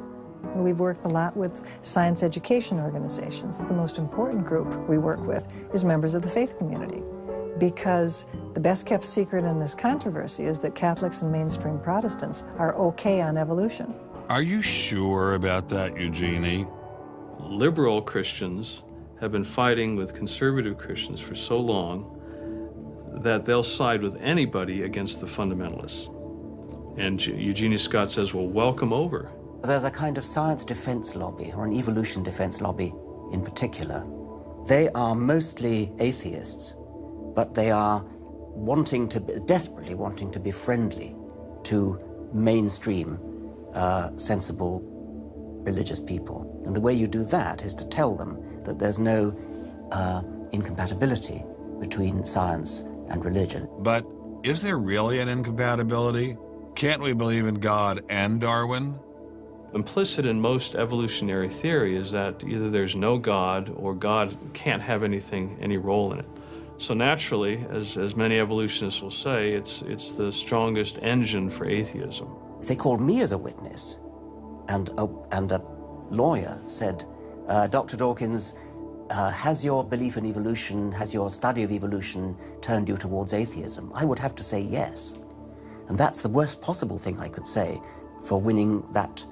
And we've worked a lot with science education organizations. The most important group we work with is members of the faith community, because the best kept secret in this controversy is that Catholics and mainstream Protestants are okay on evolution. Are you sure about that, Eugenie? Liberal Christians have been fighting with conservative Christians for so long that they'll side with anybody against the fundamentalists. And Eugenie Scott says, well, welcome over. There's a kind of science defense lobby, or an evolution defense lobby in particular. They are mostly atheists, but they are desperately wanting to be friendly to mainstream, sensible religious people. And the way you do that is to tell them that there's no incompatibility between science and religion. But is there really an incompatibility? Can't we believe in God and Darwin? Implicit in most evolutionary theory is that either there's no God or God can't have any role in it. So naturally, as many evolutionists will say, it's the strongest engine for atheism. If they called me as a witness, and a lawyer said, Dr. Dawkins, has your belief in evolution, has your study of evolution turned you towards atheism? I would have to say yes. And that's the worst possible thing I could say for winning that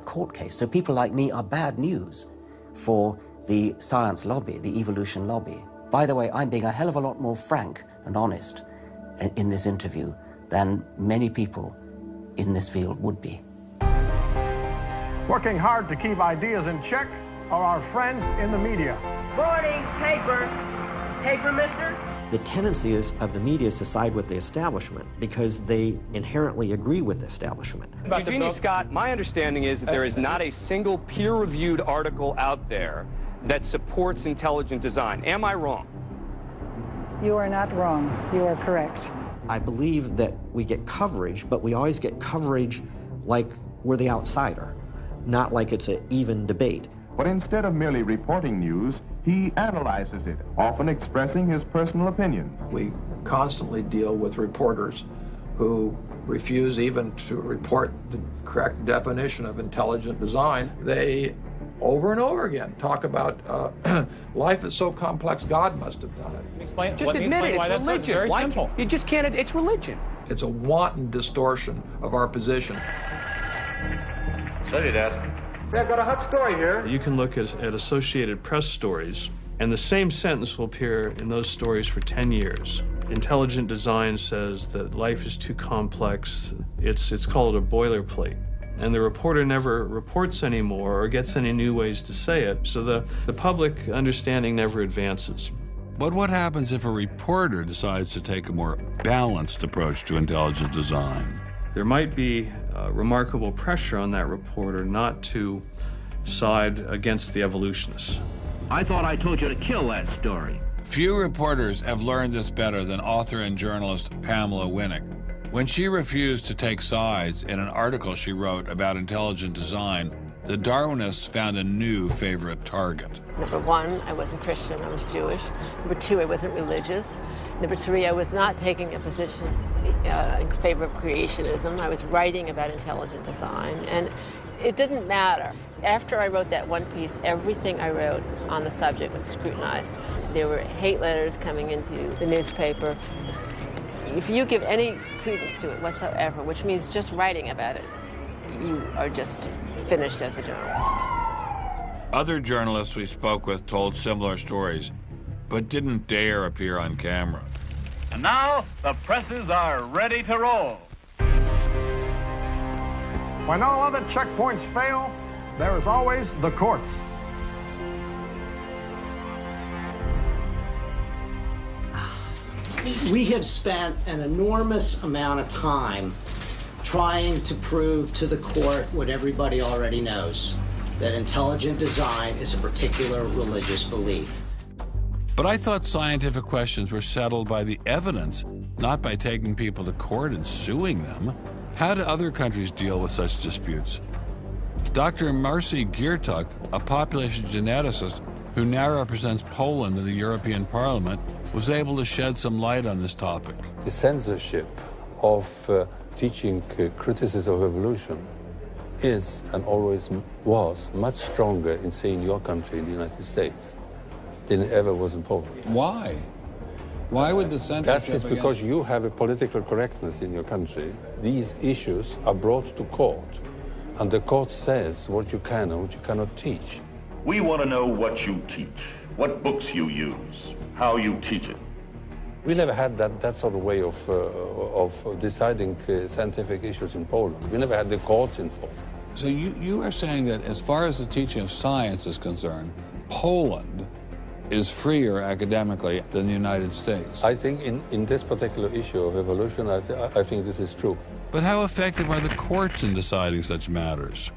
court case. So people like me are bad news for the science lobby, the evolution lobby. By the way, I'm being a hell of a lot more frank and honest in this interview than many people in this field would be. Working hard to keep ideas in check are our friends in the media. Morning, paper. Paper, mister? The tendency of the media is to side with the establishment because they inherently agree with the establishment. Eugenie Scott, my understanding is that there is not a single peer-reviewed article out there that supports intelligent design. Am I wrong? You are not wrong. You are correct. I believe that we get coverage, but we always get coverage like we're the outsider, not like it's an even debate. But instead of merely reporting news, he analyzes it, often expressing his personal opinions. We constantly deal with reporters who refuse even to report the correct definition of intelligent design. They, over and over again, talk about life is so complex, God must have done it. Just admit it, it's religion. It's very simple. You just can't, it's religion. It's a wanton distortion of our position. Study desk. I've got a hot story here. You can look at Associated Press stories, and the same sentence will appear in those stories for 10 years. Intelligent design says that life is too complex. It's called a boilerplate. And the reporter never reports anymore or gets any new ways to say it, so the public understanding never advances. But what happens if a reporter decides to take a more balanced approach to intelligent design? There might be remarkable pressure on that reporter not to side against the evolutionists. I thought I told you to kill that story. Few reporters have learned this better than author and journalist Pamela Winnick. When she refused to take sides in an article she wrote about intelligent design, the Darwinists found a new favorite target. Number one, I wasn't Christian, I was Jewish. Number two, I wasn't religious. Number three, I was not taking a position in favor of creationism. I was writing about intelligent design, and it didn't matter. After I wrote that one piece, everything I wrote on the subject was scrutinized. There were hate letters coming into the newspaper. If you give any credence to it whatsoever, which means just writing about it, you are just finished as a journalist. Other journalists we spoke with told similar stories, but didn't dare appear on camera. And now, the presses are ready to roll. When all other checkpoints fail, there is always the courts. We have spent an enormous amount of time trying to prove to the court what everybody already knows, that intelligent design is a particular religious belief. But I thought scientific questions were settled by the evidence, not by taking people to court and suing them. How do other countries deal with such disputes? Dr. Marcy Giertuk, a population geneticist who now represents Poland in the European Parliament, was able to shed some light on this topic. The censorship of teaching criticism of evolution is and always was much stronger in, say, in your country, in the United States, than it ever was in Poland. Why? Why would the censorship? That is because you have a political correctness in your country. These issues are brought to court, and the court says what you can and what you cannot teach. We want to know what you teach, what books you use, how you teach it. We never had that sort of way of deciding scientific issues in Poland. We never had the courts involved. So you are saying that as far as the teaching of science is concerned, Poland is freer academically than the United States? I think in this particular issue of evolution, I think this is true. But how effective are the courts in deciding such matters?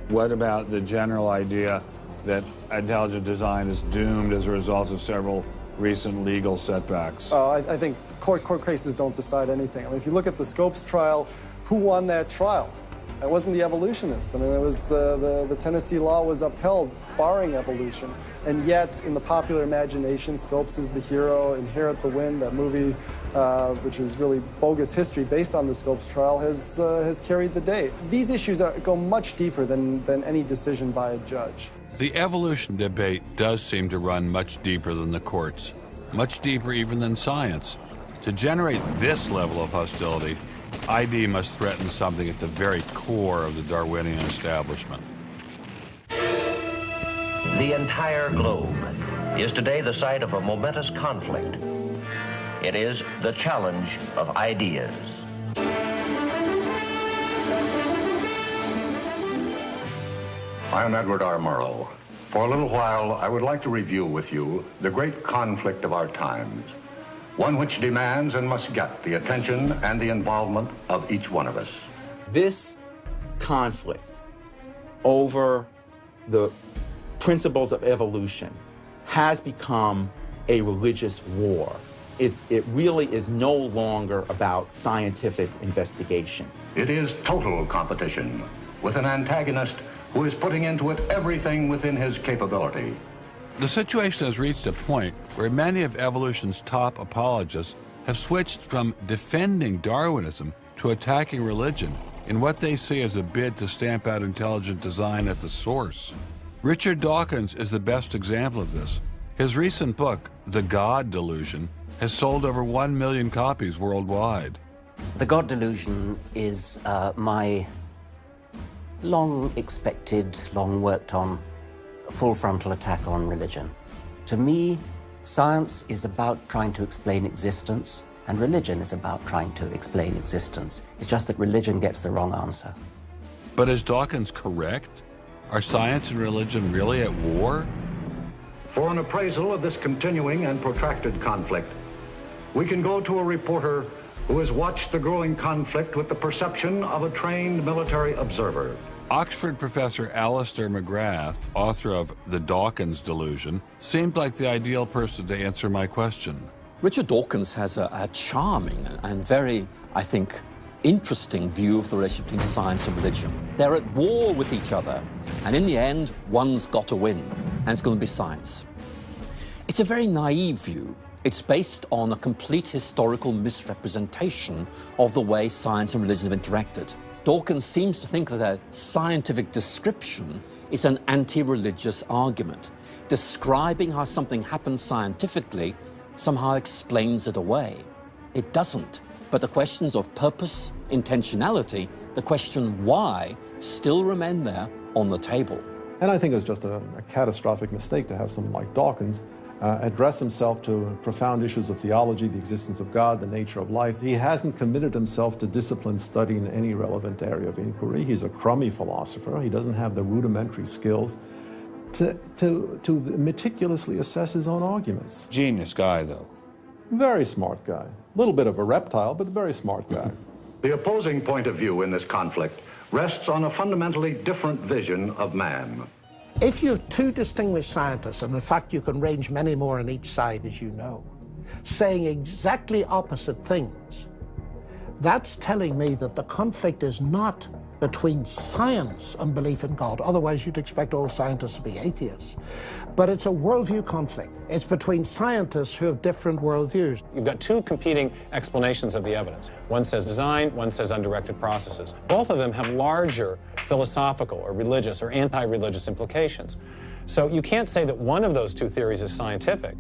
What about the general idea that intelligent design is doomed as a result of several recent legal setbacks? I think court cases don't decide anything. I mean, if you look at the Scopes trial, who won that trial? It wasn't the evolutionists. I mean, it was the Tennessee law was upheld, barring evolution. And yet, in the popular imagination, Scopes is the hero. Inherit the Wind, that movie, which is really bogus history based on the Scopes trial, has carried the day. These issues go much deeper than any decision by a judge. The evolution debate does seem to run much deeper than the courts, much deeper even than science. To generate this level of hostility, ID must threaten something at the very core of the Darwinian establishment. The entire globe is today the site of a momentous conflict. It is the challenge of ideas. I'm Edward R. Murrow. For a little while, I would like to review with you the great conflict of our times, one which demands and must get the attention and the involvement of each one of us. This conflict over the principles of evolution has become a religious war. It really is no longer about scientific investigation. It is total competition with an antagonist who is putting into it everything within his capability. The situation has reached a point where many of evolution's top apologists have switched from defending Darwinism to attacking religion in what they see as a bid to stamp out intelligent design at the source. Richard Dawkins is the best example of this. His recent book, The God Delusion, has sold over 1 million copies worldwide. The God Delusion is my long-expected, long-worked-on, full-frontal attack on religion. To me, science is about trying to explain existence, and religion is about trying to explain existence. It's just that religion gets the wrong answer. But is Dawkins correct? Are science and religion really at war? For an appraisal of this continuing and protracted conflict, we can go to a reporter who has watched the growing conflict with the perception of a trained military observer. Oxford professor Alistair McGrath, author of The Dawkins Delusion, seemed like the ideal person to answer my question. Richard Dawkins has a charming and very, I think, interesting view of the relationship between science and religion. They're at war with each other, and in the end, one's got to win, and it's going to be science. It's a very naive view. It's based on a complete historical misrepresentation of the way science and religion have interacted. Dawkins seems to think that a scientific description is an anti-religious argument. Describing how something happens scientifically somehow explains it away. It doesn't. But the questions of purpose, intentionality, the question why, still remain there on the table. And I think it was just a catastrophic mistake to have someone like Dawkins address himself to profound issues of theology, the existence of God, the nature of life. He hasn't committed himself to disciplined study in any relevant area of inquiry. He's a crummy philosopher. He doesn't have the rudimentary skills to meticulously assess his own arguments. Genius guy, though. Very smart guy. A little bit of a reptile, but a very smart guy. The opposing point of view in this conflict rests on a fundamentally different vision of man. If you have two distinguished scientists, and in fact you can range many more on each side, as you know, saying exactly opposite things, that's telling me that the conflict is not between science and belief in God. Otherwise, you'd expect all scientists to be atheists. But it's a worldview conflict. It's between scientists who have different worldviews. You've got two competing explanations of the evidence. One says design, one says undirected processes. Both of them have larger philosophical or religious or anti-religious implications. So you can't say that one of those two theories is scientific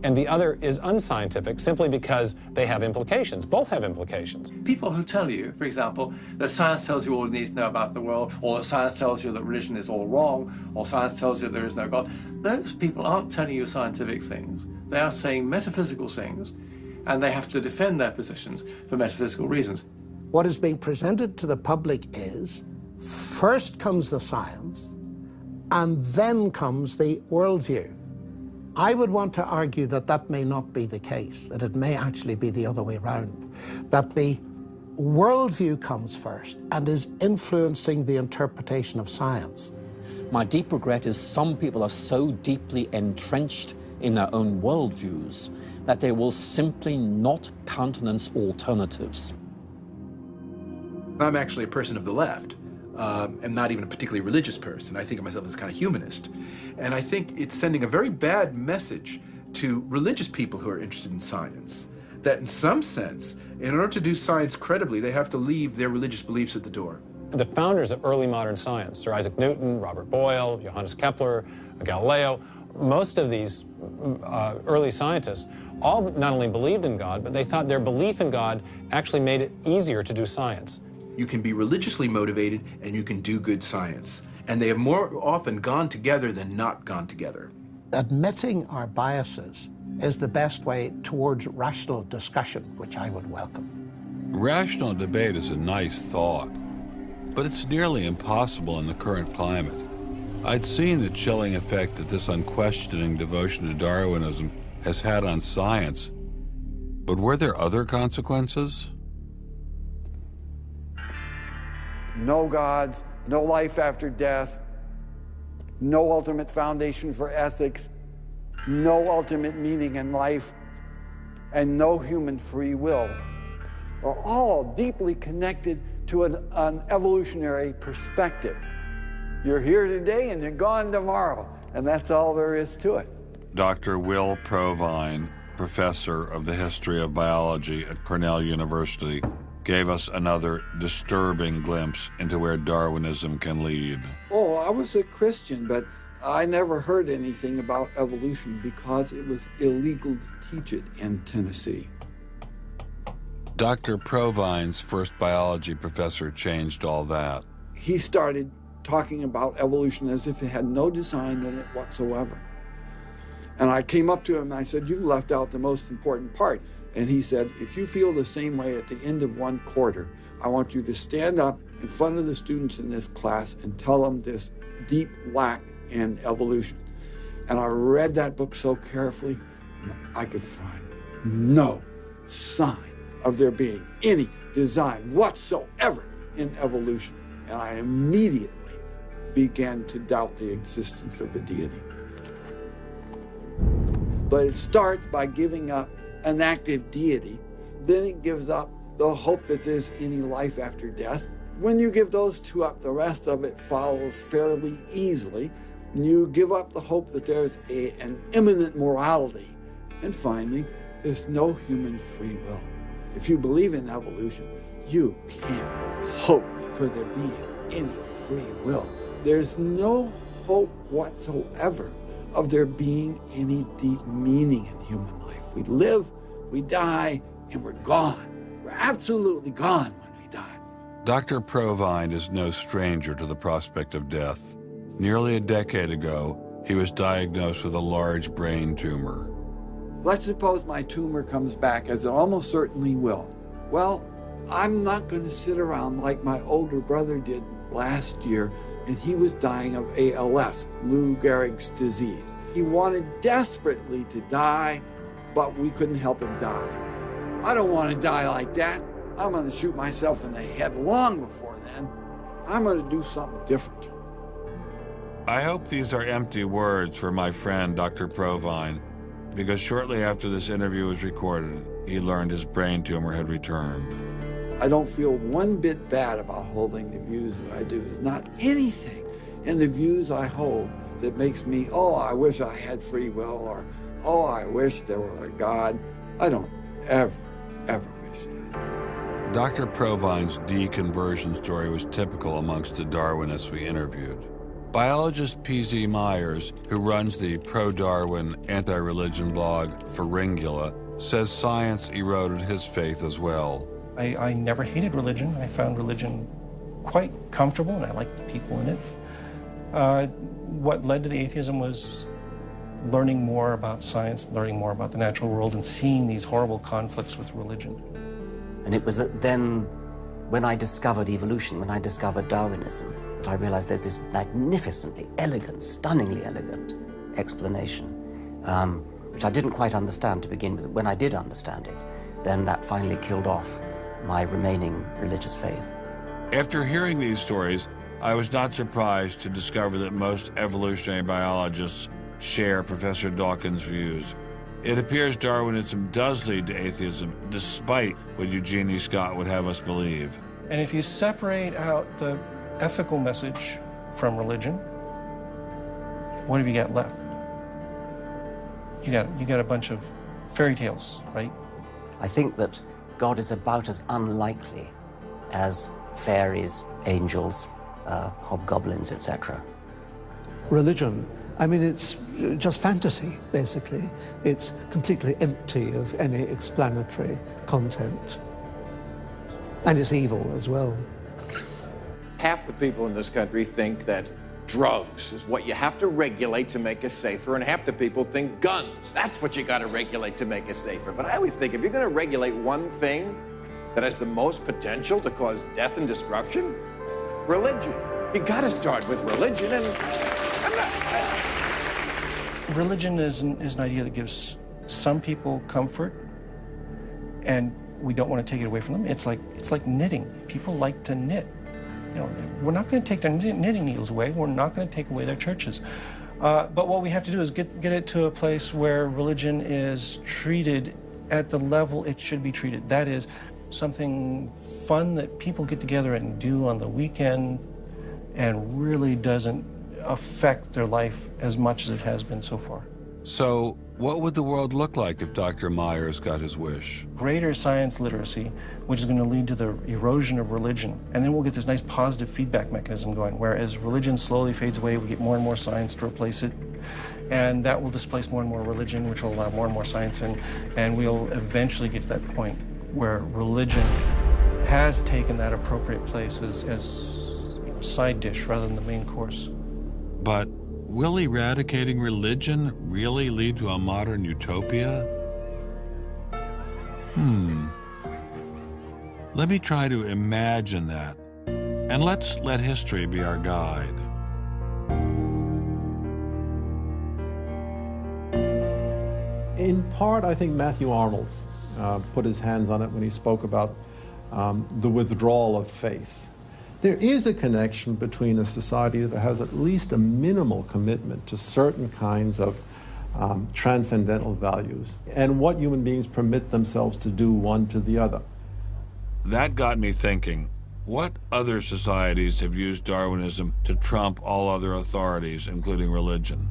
and the other is unscientific simply because they have implications. Both have implications. People who tell you, for example, that science tells you all you need to know about the world, or that science tells you that religion is all wrong, or science tells you there is no God, those people aren't telling you scientific things. They are saying metaphysical things, and they have to defend their positions for metaphysical reasons. What is being presented to the public is, first comes the science, and then comes the worldview. I would want to argue that that may not be the case, that it may actually be the other way around, that the worldview comes first and is influencing the interpretation of science. My deep regret is some people are so deeply entrenched in their own worldviews that they will simply not countenance alternatives. I'm actually a person of the left. I'm not even a particularly religious person. I think of myself as a kind of humanist. And I think it's sending a very bad message to religious people who are interested in science, that in some sense, in order to do science credibly, they have to leave their religious beliefs at the door. The founders of early modern science, Sir Isaac Newton, Robert Boyle, Johannes Kepler, Galileo, most of these early scientists all not only believed in God, but they thought their belief in God actually made it easier to do science. You can be religiously motivated and you can do good science. And they have more often gone together than not gone together. Admitting our biases is the best way towards rational discussion, which I would welcome. Rational debate is a nice thought, but it's nearly impossible in the current climate. I'd seen the chilling effect that this unquestioning devotion to Darwinism has had on science, but were there other consequences? No gods, no life after death, no ultimate foundation for ethics, no ultimate meaning in life, and no human free will are all deeply connected to an evolutionary perspective. You're here today and you're gone tomorrow, and that's all there is to it. Dr. Will Provine, professor of the history of biology at Cornell University, gave us another disturbing glimpse into where Darwinism can lead. Oh, I was a Christian, but I never heard anything about evolution because it was illegal to teach it in Tennessee. Dr. Provine's first biology professor changed all that. He started talking about evolution as if it had no design in it whatsoever. And I came up to him and I said, "You've left out the most important part." And he said, "If you feel the same way at the end of one quarter, I want you to stand up in front of the students in this class and tell them this deep lack in evolution." And I read that book so carefully, and I could find no sign of there being any design whatsoever in evolution. And I immediately began to doubt the existence of a deity. But it starts by giving up an active deity, then it gives up the hope that there's any life after death. When you give those two up, the rest of it follows fairly easily. You give up the hope that there's an immanent morality. And finally, there's no human free will. If you believe in evolution, you can't hope for there being any free will. There's no hope whatsoever of there being any deep meaning in human life. We live, we die, and we're gone. We're absolutely gone when we die. Dr. Provine is no stranger to the prospect of death. Nearly a decade ago, he was diagnosed with a large brain tumor. Let's suppose my tumor comes back, as it almost certainly will. Well, I'm not going to sit around like my older brother did last year, and he was dying of ALS, Lou Gehrig's disease. He wanted desperately to die, but we couldn't help him die. I don't want to die like that. I'm going to shoot myself in the head long before then. I'm going to do something different. I hope these are empty words for my friend, Dr. Provine, because shortly after this interview was recorded, he learned his brain tumor had returned. I don't feel one bit bad about holding the views that I do. There's not anything in the views I hold that makes me, oh, I wish I had free will, or, oh, I wish there were a God. I don't ever wish that. Dr. Provine's deconversion story was typical amongst the Darwinists we interviewed. Biologist P.Z. Myers, who runs the pro-Darwin anti-religion blog Pharyngula, says science eroded his faith as well. I never hated religion. I found religion quite comfortable, and I liked the people in it. What led to the atheism was learning more about science, learning more about the natural world, and seeing these horrible conflicts with religion. And it was then, when I discovered evolution, when I discovered Darwinism, that I realized there's this magnificently elegant, stunningly elegant explanation, which I didn't quite understand to begin with. When I did understand it, then that finally killed off my remaining religious faith. After hearing these stories, I was not surprised to discover that most evolutionary biologists share Professor Dawkins' views. It appears Darwinism does lead to atheism, despite what Eugenie Scott would have us believe. And if you separate out the ethical message from religion, what have you got left? You got a bunch of fairy tales, right? I think that God is about as unlikely as fairies, angels, hobgoblins, etc. Religion, I mean, it's just fantasy, basically. It's completely empty of any explanatory content. And it's evil as well. Half the people in this country think that drugs is what you have to regulate to make us safer, and half the people think guns. That's what you got to regulate to make us safer. But I always think if you're going to regulate one thing that has the most potential to cause death and destruction, religion. You got to start with religion, and religion is an idea that gives some people comfort, and we don't want to take it away from them. It's like knitting. People like to knit. You know, we're not going to take their knitting needles away. We're not going to take away their churches. But what we have to do is get it to a place where religion is treated at the level it should be treated. That is something fun that people get together and do on the weekend and really doesn't affect their life as much as it has been so far. So what would the world look like if Dr. Myers got his wish? Greater science literacy, which is going to lead to the erosion of religion. And then we'll get this nice positive feedback mechanism going, where as religion slowly fades away, we get more and more science to replace it. And that will displace more and more religion, which will allow more and more science in. And we'll eventually get to that point where religion has taken that appropriate place as a side dish rather than the main course. But will eradicating religion really lead to a modern utopia? Let me try to imagine that, and let's let history be our guide. In part, I think Matthew Arnold put his hands on it when he spoke about the withdrawal of faith. There is a connection between a society that has at least a minimal commitment to certain kinds of transcendental values and what human beings permit themselves to do one to the other. That got me thinking, what other societies have used Darwinism to trump all other authorities, including religion?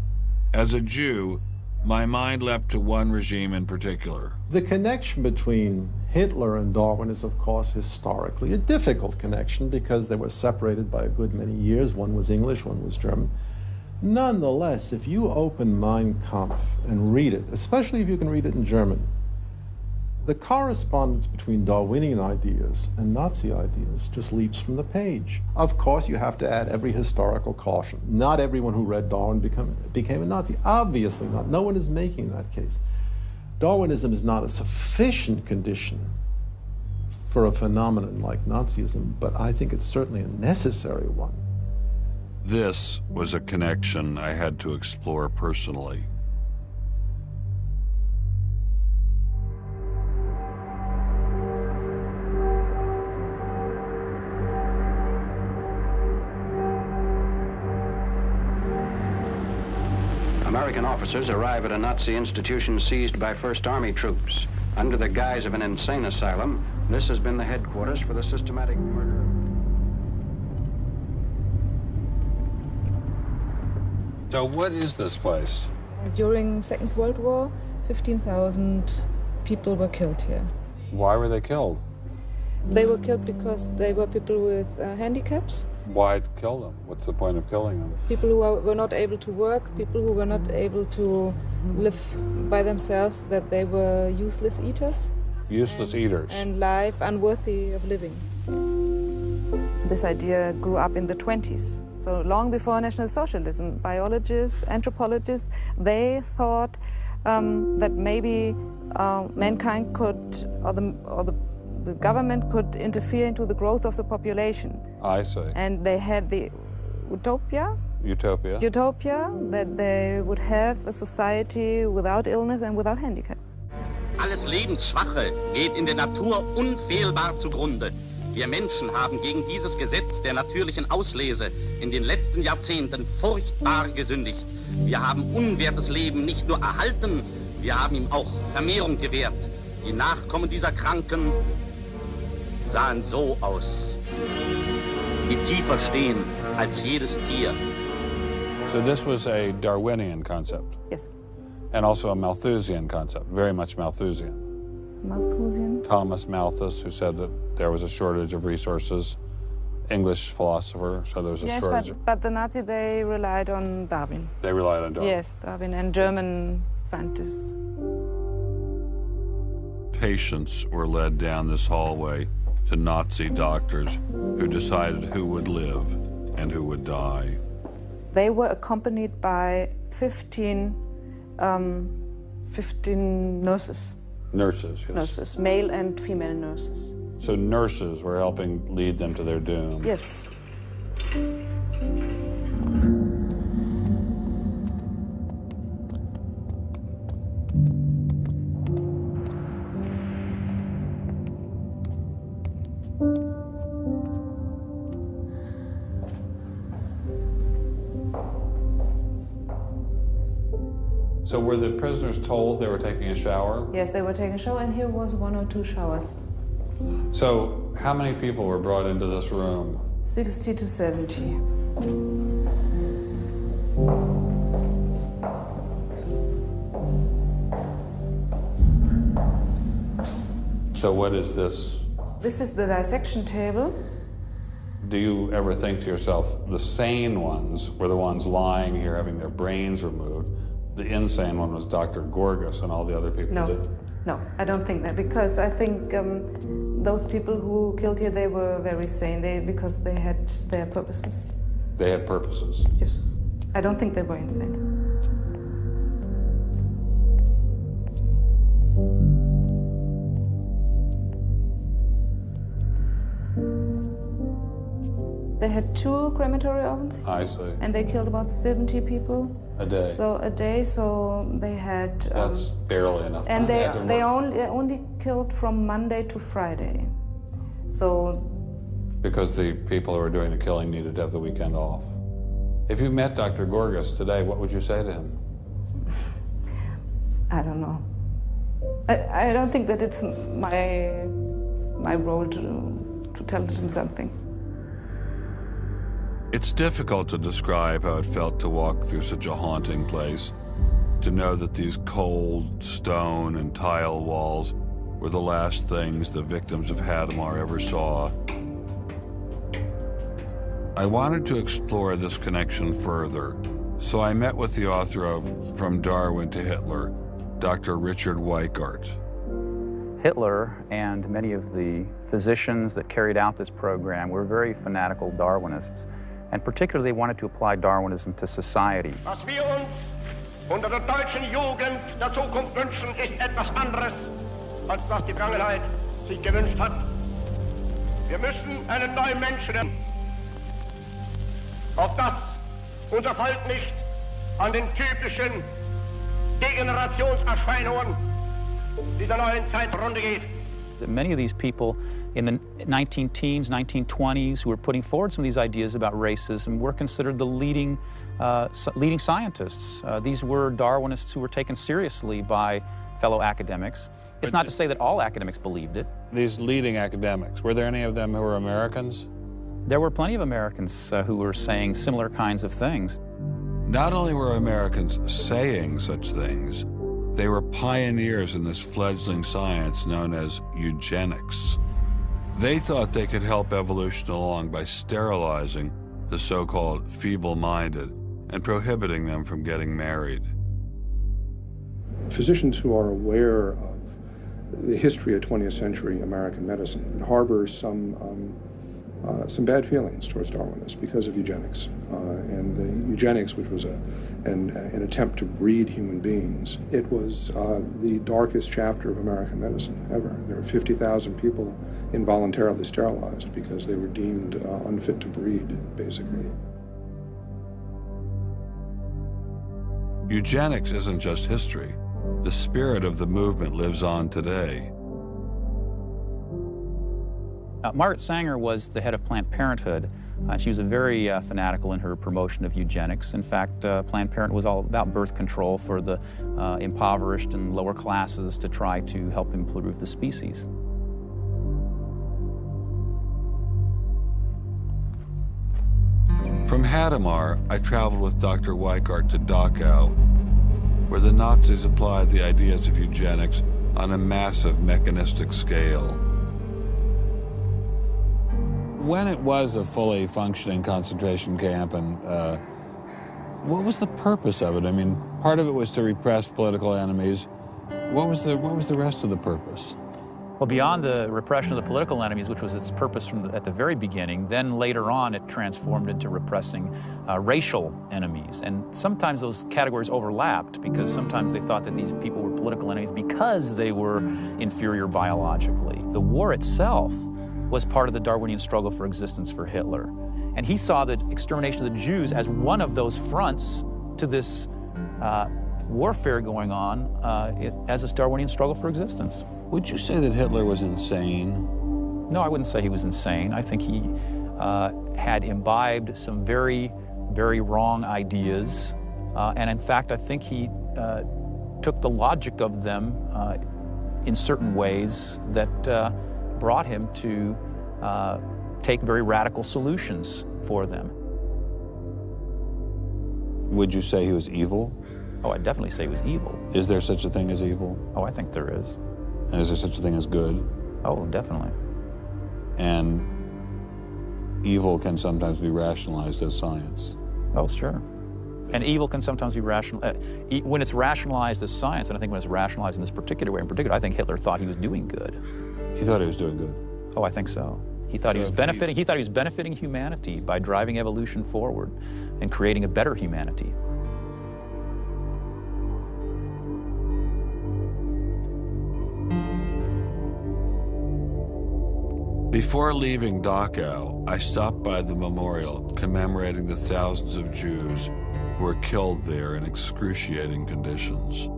As a Jew, my mind leapt to one regime in particular. The connection between Hitler and Darwin is, of course, historically a difficult connection because they were separated by a good many years. One was English, one was German. Nonetheless, if you open Mein Kampf and read it, especially if you can read it in German, the correspondence between Darwinian ideas and Nazi ideas just leaps from the page. Of course, you have to add every historical caution. Not everyone who read Darwin became a Nazi. Obviously not. No one is making that case. Darwinism is not a sufficient condition for a phenomenon like Nazism, but I think it's certainly a necessary one. This was a connection I had to explore personally. American officers arrive at a Nazi institution seized by First Army troops. Under the guise of an insane asylum, this has been the headquarters for the systematic murder. So what is this place? During the Second World War, 15,000 people were killed here. Why were they killed? They were killed because they were people with handicaps. Why kill them? What's the point of killing them? People who were not able to work, people who were not able to live by themselves, that they were useless eaters. Useless eaters. And life unworthy of living. This idea grew up in the 20s. So long before National Socialism, biologists, anthropologists, they thought that maybe mankind could, or the government could interfere into the growth of the population. I see. And they had the utopia that they would have a society without illness and without handicap. Alles Lebensschwache geht in der Natur unfehlbar zugrunde. Wir Menschen haben gegen dieses Gesetz der natürlichen Auslese in den letzten Jahrzehnten furchtbar gesündigt. Wir haben unwertes Leben nicht nur erhalten, wir haben ihm auch Vermehrung gewährt. Die Nachkommen dieser Kranken sahen so aus, die tiefer stehen als jedes Tier. So this was a Darwinian concept? Yes. And also a Malthusian concept, very much Malthusian. Malthusian? Thomas Malthus, who said that there was a shortage of resources, English philosopher, so there was a shortage. Yes, but the Nazis, they relied on Darwin. They relied on Darwin? Yes, Darwin and German scientists. Patients were led down this hallway to Nazi doctors who decided who would live and who would die. They were accompanied by 15 nurses. Nurses, yes. Nurses, male and female nurses. So nurses were helping lead them to their doom. Yes. So were the prisoners told they were taking a shower? Yes, they were taking a shower, and here was 1 or 2 showers. So how many people were brought into this room? 60 to 70. So what is this? This is the dissection table. Do you ever think to yourself, the sane ones were the ones lying here having their brains removed? The insane one was Dr. Gorgas and all the other people No, did? no, I don't think that, because I think those people who killed here, they were very sane, because they had their purposes. They had purposes? Yes. I don't think they were insane. They had 2 crematory ovens. I see. And they killed about 70 people. A day? So a day, so they had... That's barely enough time. And they only killed from Monday to Friday. So... Because the people who were doing the killing needed to have the weekend off. If you met Dr. Gorgas today, what would you say to him? I don't know. I don't think that it's my role to tell him something. It's difficult to describe how it felt to walk through such a haunting place. to know that these cold stone and tile walls were the last things the victims of Hadamar ever saw. I wanted to explore this connection further, so I met with the author of From Darwin to Hitler, Dr. Richard Weikart. Hitler and many of the physicians that carried out this program were very fanatical Darwinists, and particularly they wanted to apply Darwinism to society. Was wir uns unter der deutschen Jugend der Zukunft wünschen, ist etwas anderes, als was die Vergangenheit sich gewünscht hat. Wir müssen einen neuen Menschen, auf das unser Volk nicht an den typischen Degenerationserscheinungen dieser neuen Zeit zugrunde geht. Many of these people in the 19-teens, 1920s who were putting forward some of these ideas about racism were considered the leading scientists. These were Darwinists who were taken seriously by fellow academics. It's not to say that all academics believed it. These leading academics, were there any of them who were Americans? There were plenty of Americans who were saying similar kinds of things. Not only were Americans saying such things, they were pioneers in this fledgling science known as eugenics. They thought they could help evolution along by sterilizing the so-called feeble-minded and prohibiting them from getting married. Physicians who are aware of the history of 20th century American medicine harbor some bad feelings towards Darwinists because of eugenics. And the eugenics, which was an attempt to breed human beings, it was the darkest chapter of American medicine ever. There were 50,000 people involuntarily sterilized because they were deemed unfit to breed, basically. Eugenics isn't just history. The spirit of the movement lives on today. Margaret Sanger was the head of Planned Parenthood. She was very fanatical in her promotion of eugenics. In fact, Planned Parenthood was all about birth control for the impoverished and lower classes to try to help improve the species. From Hadamar, I traveled with Dr. Weikart to Dachau, where the Nazis applied the ideas of eugenics on a massive mechanistic scale. When it was a fully functioning concentration camp, and what was the purpose of it? I mean, part of it was to repress political enemies. What was the rest of the purpose? Well, beyond the repression of the political enemies, which was its purpose at the very beginning, then later on it transformed into repressing racial enemies. And sometimes those categories overlapped because sometimes they thought that these people were political enemies because they were inferior biologically. The war itself was part of the Darwinian struggle for existence for Hitler. And he saw the extermination of the Jews as one of those fronts to this warfare going on as this Darwinian struggle for existence. Would you say that Hitler was insane? No, I wouldn't say he was insane. I think he had imbibed some very, very wrong ideas. And in fact, I think he took the logic of them in certain ways that brought him to take very radical solutions for them. Would you say he was evil? Oh, I'd definitely say he was evil. Is there such a thing as evil? Oh, I think there is. And is there such a thing as good? Oh, definitely. And evil can sometimes be rationalized as science. Oh, sure. And evil can sometimes be when it's rationalized as science, and I think when it's rationalized in this particular way in particular, I think Hitler thought he was doing good. He thought he was doing good? Oh, I think so. He thought he was benefiting humanity by driving evolution forward and creating a better humanity. Before leaving Dachau, I stopped by the memorial commemorating the thousands of Jews who were killed there in excruciating conditions.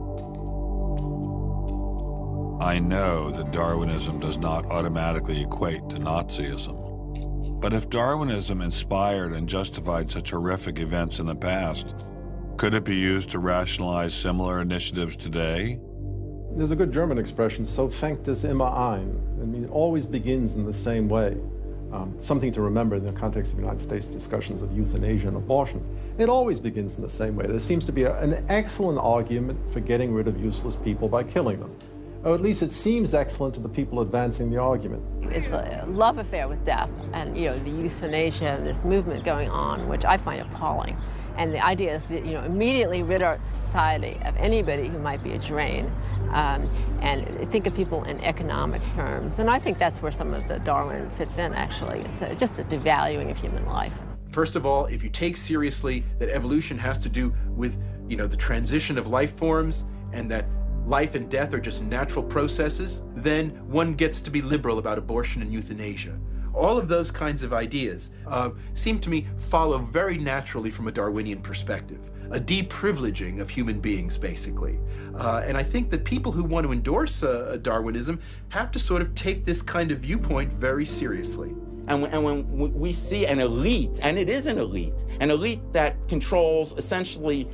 I know that Darwinism does not automatically equate to Nazism. But if Darwinism inspired and justified such horrific events in the past, could it be used to rationalize similar initiatives today? There's a good German expression, so fängt es immer an. I mean, it always begins in the same way. something to remember in the context of United States discussions of euthanasia and abortion. It always begins in the same way. There seems to be an excellent argument for getting rid of useless people by killing them. Or at least it seems excellent to the people advancing the argument. It's a love affair with death, and the euthanasia and this movement going on, which I find appalling. And the idea is that immediately rid our society of anybody who might be a drain, and think of people in economic terms. And I think that's where some of the Darwin fits in. Actually, it's just a devaluing of human life. First of all, if you take seriously that evolution has to do with the transition of life forms, and that life and death are just natural processes, then one gets to be liberal about abortion and euthanasia. All of those kinds of ideas seem to me follow very naturally from a Darwinian perspective, a deprivileging of human beings, basically. And I think that people who want to endorse Darwinism have to sort of take this kind of viewpoint very seriously. And when we see an elite, and it is an elite that controls essentially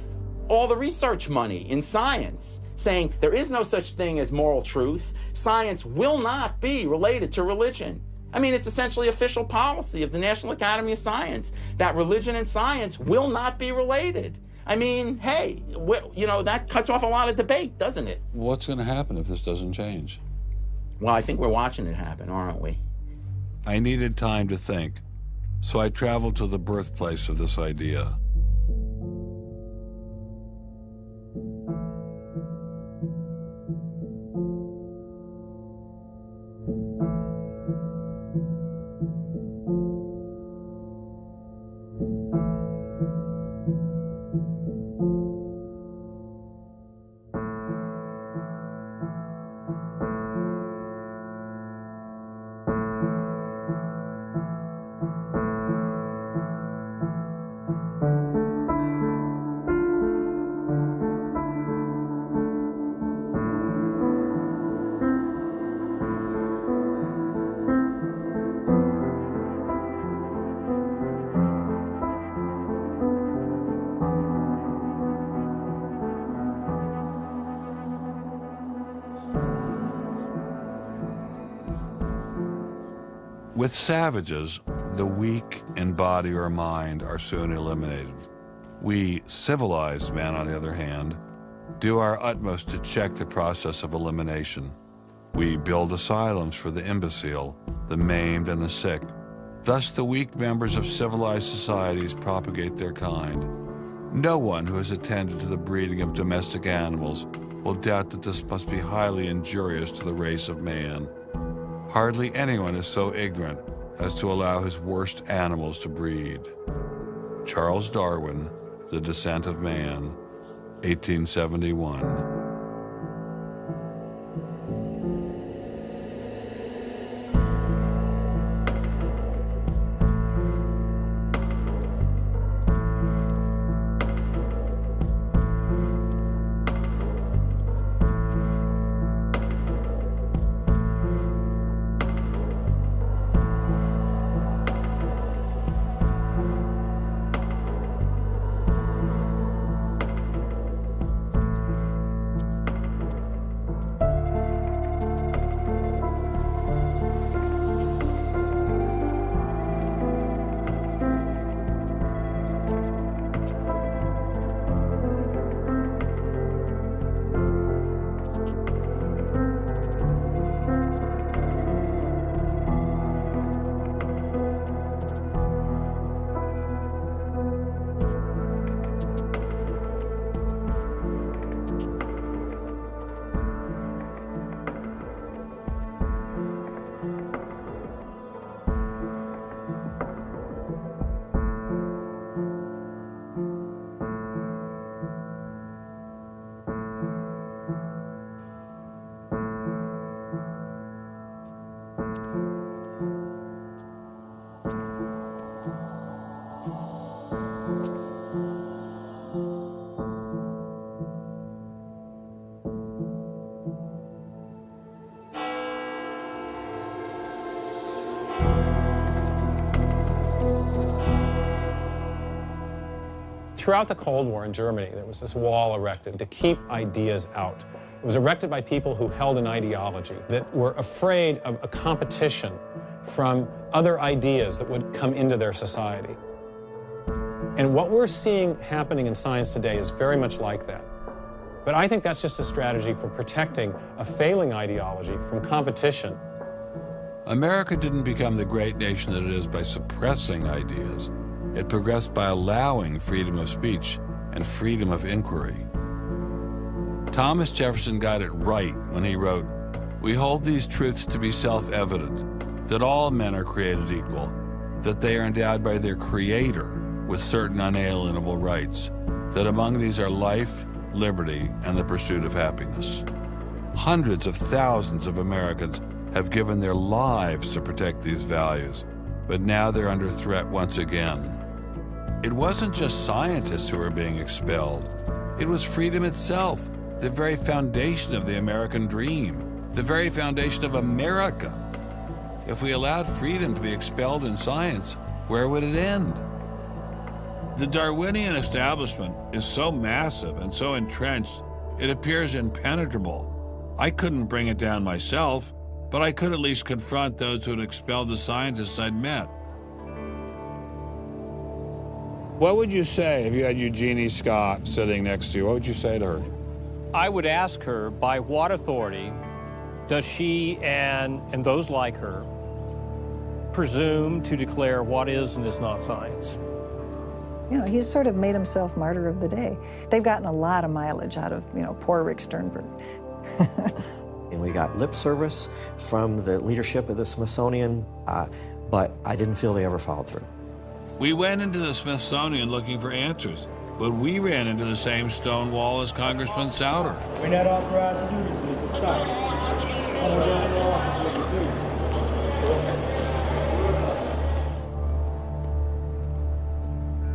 all the research money in science, saying there is no such thing as moral truth, science will not be related to religion. I mean, it's essentially official policy of the National Academy of Science that religion and science will not be related. I mean, hey, that cuts off a lot of debate, doesn't it? What's going to happen if this doesn't change? Well, I think we're watching it happen, aren't we? I needed time to think, so I traveled to the birthplace of this idea. With savages, the weak in body or mind are soon eliminated. We civilized men, on the other hand, do our utmost to check the process of elimination. We build asylums for the imbecile, the maimed, and the sick. Thus, the weak members of civilized societies propagate their kind. No one who has attended to the breeding of domestic animals will doubt that this must be highly injurious to the race of man. Hardly anyone is so ignorant as to allow his worst animals to breed. Charles Darwin, The Descent of Man, 1871. Throughout the Cold War in Germany, there was this wall erected to keep ideas out. It was erected by people who held an ideology, that were afraid of a competition from other ideas that would come into their society. And what we're seeing happening in science today is very much like that. But I think that's just a strategy for protecting a failing ideology from competition. America didn't become the great nation that it is by suppressing ideas. It progressed by allowing freedom of speech and freedom of inquiry. Thomas Jefferson got it right when he wrote, "We hold these truths to be self-evident, that all men are created equal, that they are endowed by their Creator with certain unalienable rights, that among these are life, liberty, and the pursuit of happiness." Hundreds of thousands of Americans have given their lives to protect these values, but now they're under threat once again. It wasn't just scientists who were being expelled. It was freedom itself, the very foundation of the American dream, the very foundation of America. If we allowed freedom to be expelled in science, where would it end? The Darwinian establishment is so massive and so entrenched, it appears impenetrable. I couldn't bring it down myself, but I could at least confront those who had expelled the scientists I'd met. What would you say if you had Eugenie Scott sitting next to you? What would you say to her? I would ask her, by what authority does she and those like her presume to declare what is and is not science? You know, he's sort of made himself martyr of the day. They've gotten a lot of mileage out of, you know, poor Rick Sternberg. And we got lip service from the leadership of the Smithsonian, but I didn't feel they ever followed through. We went into the Smithsonian looking for answers, but we ran into the same stone wall as Congressman Souter. We're not authorized to do this, so it's a stop. Come on down to the office with you, please.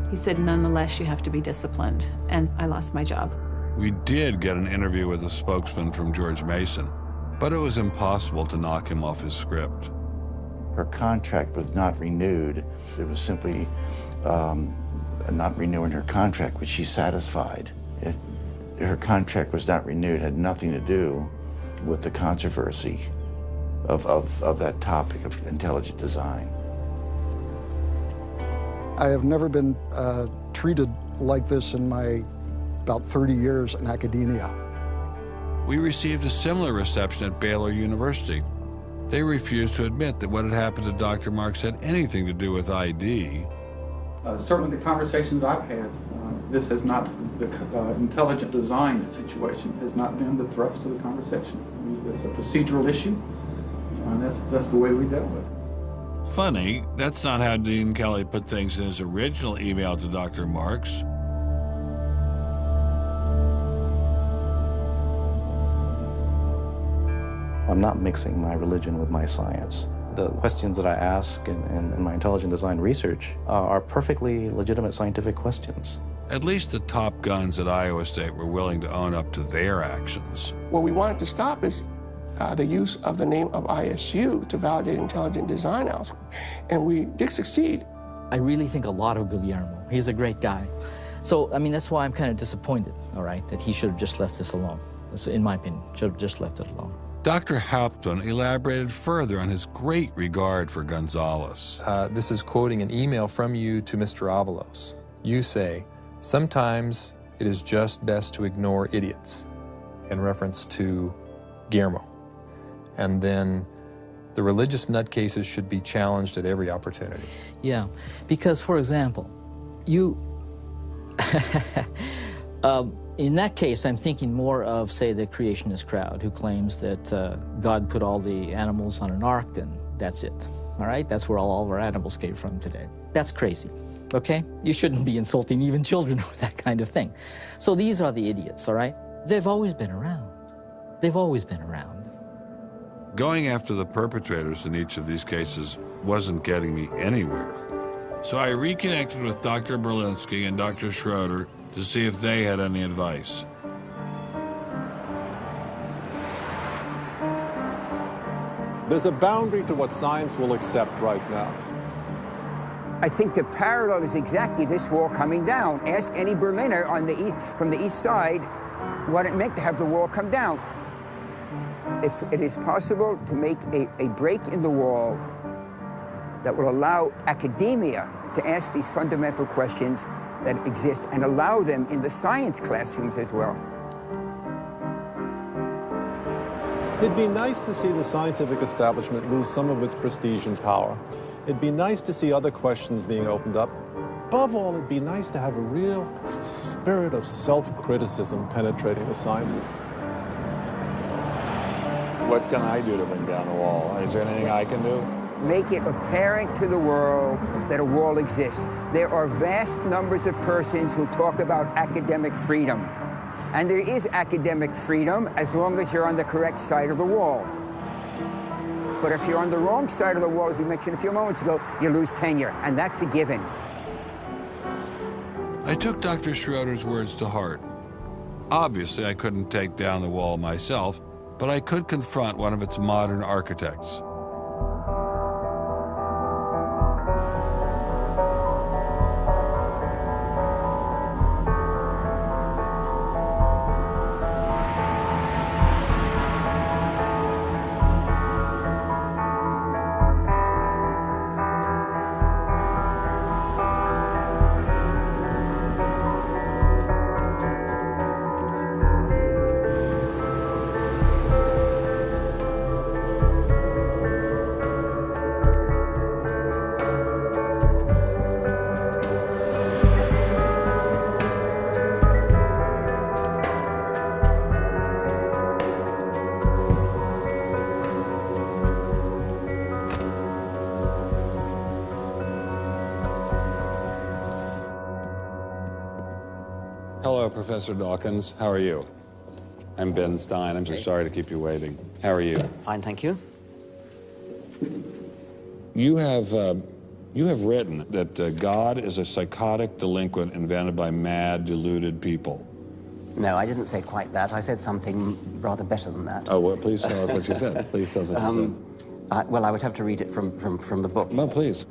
He said, nonetheless, you have to be disciplined, and I lost my job. We did get an interview with a spokesman from George Mason, but it was impossible to knock him off his script. Her contract was not renewed. It was simply not renewing her contract, which she's satisfied. Her contract was not renewed, had nothing to do with the controversy of that topic of intelligent design. I have never been treated like this in my about 30 years in academia. We received a similar reception at Baylor University. They refused to admit that what had happened to Dr. Marks had anything to do with ID. Certainly the conversations I've had, this has not, the intelligent design situation has not been the thrust of the conversation. I mean, it's a procedural issue, and that's the way we dealt with it. Funny, that's not how Dean Kelly put things in his original email to Dr. Marks. I'm not mixing my religion with my science. The questions that I ask in my intelligent design research are perfectly legitimate scientific questions. At least the top guns at Iowa State were willing to own up to their actions. What we wanted to stop is the use of the name of ISU to validate intelligent design algorithms, and we did succeed. I really think a lot of Guillermo. He's a great guy. So, I mean, that's why I'm kind of disappointed, all right, that he should have just left this alone. So, in my opinion, should have just left it alone. Dr. Hauptmann elaborated further on his great regard for Gonzalez. This is quoting an email from you to Mr. Avalos. You say, "Sometimes it is just best to ignore idiots," in reference to Guillermo. And then the religious nutcases should be challenged at every opportunity. Yeah, because, for example, you... in that case, I'm thinking more of, say, the creationist crowd who claims that God put all the animals on an ark and that's it, all right? That's where all of our animals came from today. That's crazy, okay? You shouldn't be insulting even children with that kind of thing. So these are the idiots, all right? They've always been around. They've always been around. Going after the perpetrators in each of these cases wasn't getting me anywhere. So I reconnected with Dr. Berlinski and Dr. Schroeder to see if they had any advice. There's a boundary to what science will accept right now. I think the parallel is exactly this wall coming down. Ask any Berliner on the from the east side what it meant to have the wall come down. If it is possible to make a break in the wall that will allow academia to ask these fundamental questions that exist and allow them in the science classrooms as well. It'd be nice to see the scientific establishment lose some of its prestige and power. It'd be nice to see other questions being opened up. Above all, it'd be nice to have a real spirit of self-criticism penetrating the sciences. What can I do to bring down the wall? Is there anything I can do? Make it apparent to the world that a wall exists. There are vast numbers of persons who talk about academic freedom. And there is academic freedom as long as you're on the correct side of the wall. But if you're on the wrong side of the wall, as we mentioned a few moments ago, you lose tenure, and that's a given. I took Dr. Schroeder's words to heart. Obviously, I couldn't take down the wall myself, but I could confront one of its modern architects. Hello, Professor Dawkins. How are you? I'm Ben Stein. I'm so sorry to keep you waiting. How are you? Fine, thank you. You have written that God is a psychotic delinquent invented by mad, deluded people. No, I didn't say quite that. I said something rather better than that. Oh, well, please tell us what you said. Please tell us what you said. Well, I would have to read it from the book. No, please.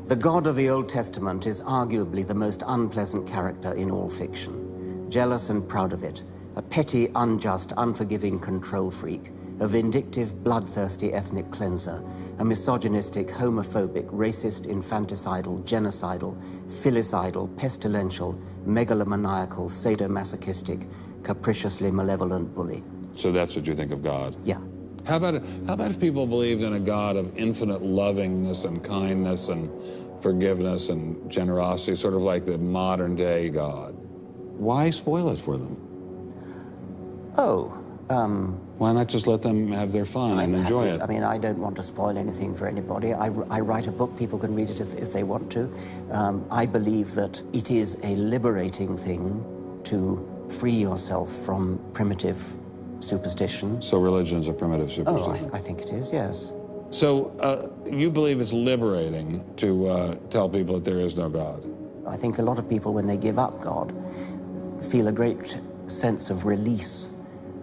The God of the Old Testament is arguably the most unpleasant character in all fiction. Jealous and proud of it, a petty, unjust, unforgiving control freak, a vindictive, bloodthirsty ethnic cleanser, a misogynistic, homophobic, racist, infanticidal, genocidal, filicidal, pestilential, megalomaniacal, sadomasochistic, capriciously malevolent bully. So that's what you think of God? Yeah. How about if people believed in a God of infinite lovingness and kindness and forgiveness and generosity, sort of like the modern day God? Why spoil it for them? Why not just let them have their fun and enjoy it? I mean, I don't want to spoil anything for anybody. I write a book, people can read it if they want to. I believe that it is a liberating thing to free yourself from primitive superstition. So religion's a primitive superstition? Oh, I think it is, yes. So you believe it's liberating to tell people that there is no God? I think a lot of people, when they give up God, feel a great sense of release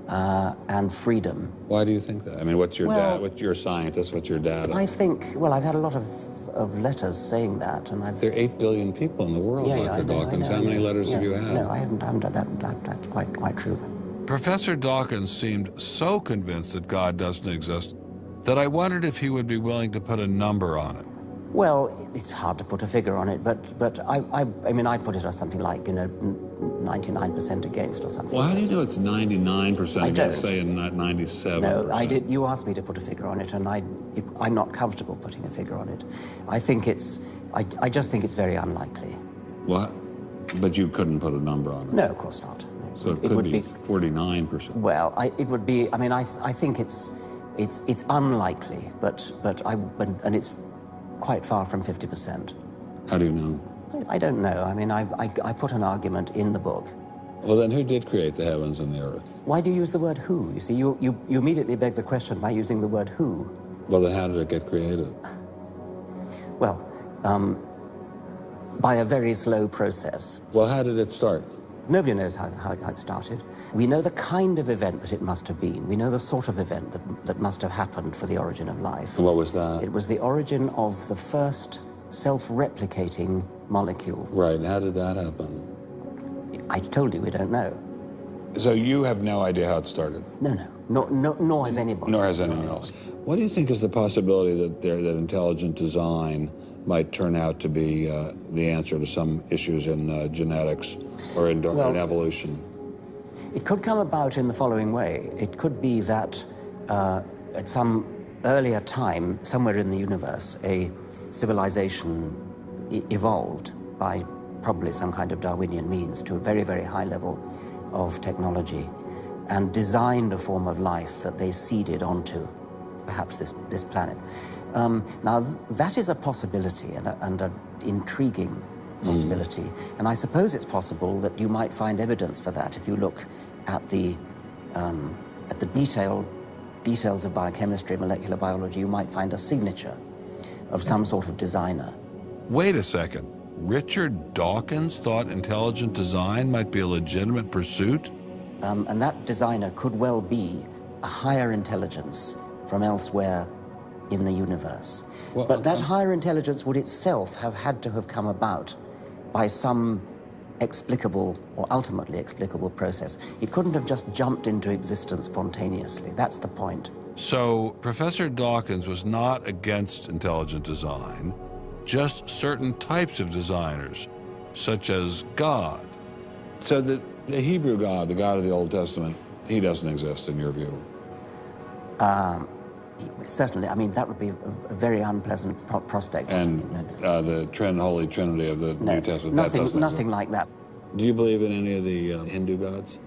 and freedom. Why do you think that? I mean, what's your dad? What's your scientist? What's your dad? I think, well, I've had a lot of letters saying that, and I've... There are 8 billion people in the world, Dr. Dawkins. How many letters have you had? No, I haven't done that. That's quite true. Professor Dawkins seemed so convinced that God doesn't exist that I wondered if he would be willing to put a number on it. Well, it's hard to put a figure on it, but I mean, I put it as something like, 99% against or something. Well, how do you know it's 99% against, say, and not 97%? No, I did. You asked me to put a figure on it, and I'm not comfortable putting a figure on it. I think I just think it's very unlikely. What? But you couldn't put a number on it? No, of course not. So it could be 49%. Well, it would be. I mean, I think it's unlikely, and it's quite far from 50%. How do you know? I don't know. I mean, I put an argument in the book. Well, then who did create the heavens and the earth? Why do you use the word who? You see, you immediately beg the question by using the word who. Well, then how did it get created? Well, by a very slow process. Well, how did it start? Nobody knows how it started. We know the kind of event that it must have been. We know the sort of event that must have happened for the origin of life. And what was that? It was the origin of the first self-replicating molecule. Right, and how did that happen? I told you we don't know. So you have no idea how it started? No. Nor has anybody. Nor has anyone else. What do you think is the possibility that intelligent design might turn out to be the answer to some issues in genetics or in evolution? It could come about in the following way. It could be that at some earlier time, somewhere in the universe, a civilization evolved by probably some kind of Darwinian means to a very, very high level of technology and designed a form of life that they seeded onto, perhaps this planet. Now, that is a possibility and an intriguing possibility. And I suppose it's possible that you might find evidence for that if you look at the details of biochemistry, molecular biology. You might find a signature of some sort of designer. Wait a second. Richard Dawkins thought intelligent design might be a legitimate pursuit? And that designer could well be a higher intelligence from elsewhere in the universe. Well, but that higher intelligence would itself have had to have come about by some explicable or ultimately explicable process. It couldn't have just jumped into existence spontaneously. That's the point. So Professor Dawkins was not against intelligent design, just certain types of designers, such as God. So the Hebrew God, the God of the Old Testament, he doesn't exist in your view? Certainly. I mean, that would be a very unpleasant prospect. And the Holy Trinity of the New Testament, nothing like that. Do you believe in any of the Hindu gods?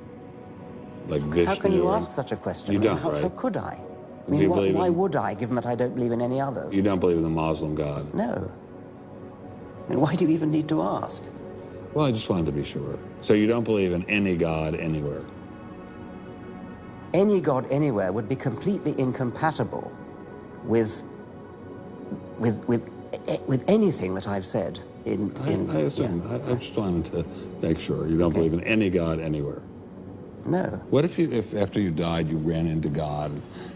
Like Vishnu? How can you ask such a question? You don't, right? How could I? I mean, why would I, given that I don't believe in any others? You don't believe in the Muslim God? No. I mean, why do you even need to ask? Well, I just wanted to be sure. So you don't believe in any God anywhere? Any God anywhere would be completely incompatible with anything that I've said I assume. Yeah. I just wanted to make sure. You don't believe in any God anywhere? No. What if after you died you ran into God?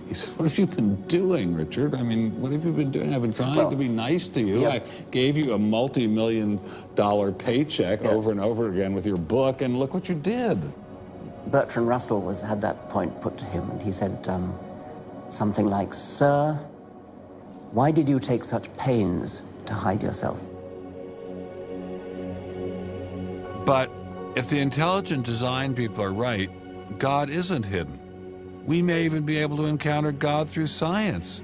He said, what have you been doing, Richard? I mean, what have you been doing? I've been trying to be nice to you. Yeah. I gave you a multi-million-dollar paycheck over and over again with your book, and look what you did. Bertrand Russell had that point put to him, and he said something like, "Sir, why did you take such pains to hide yourself?" But if the intelligent design people are right, God isn't hidden. We may even be able to encounter God through science,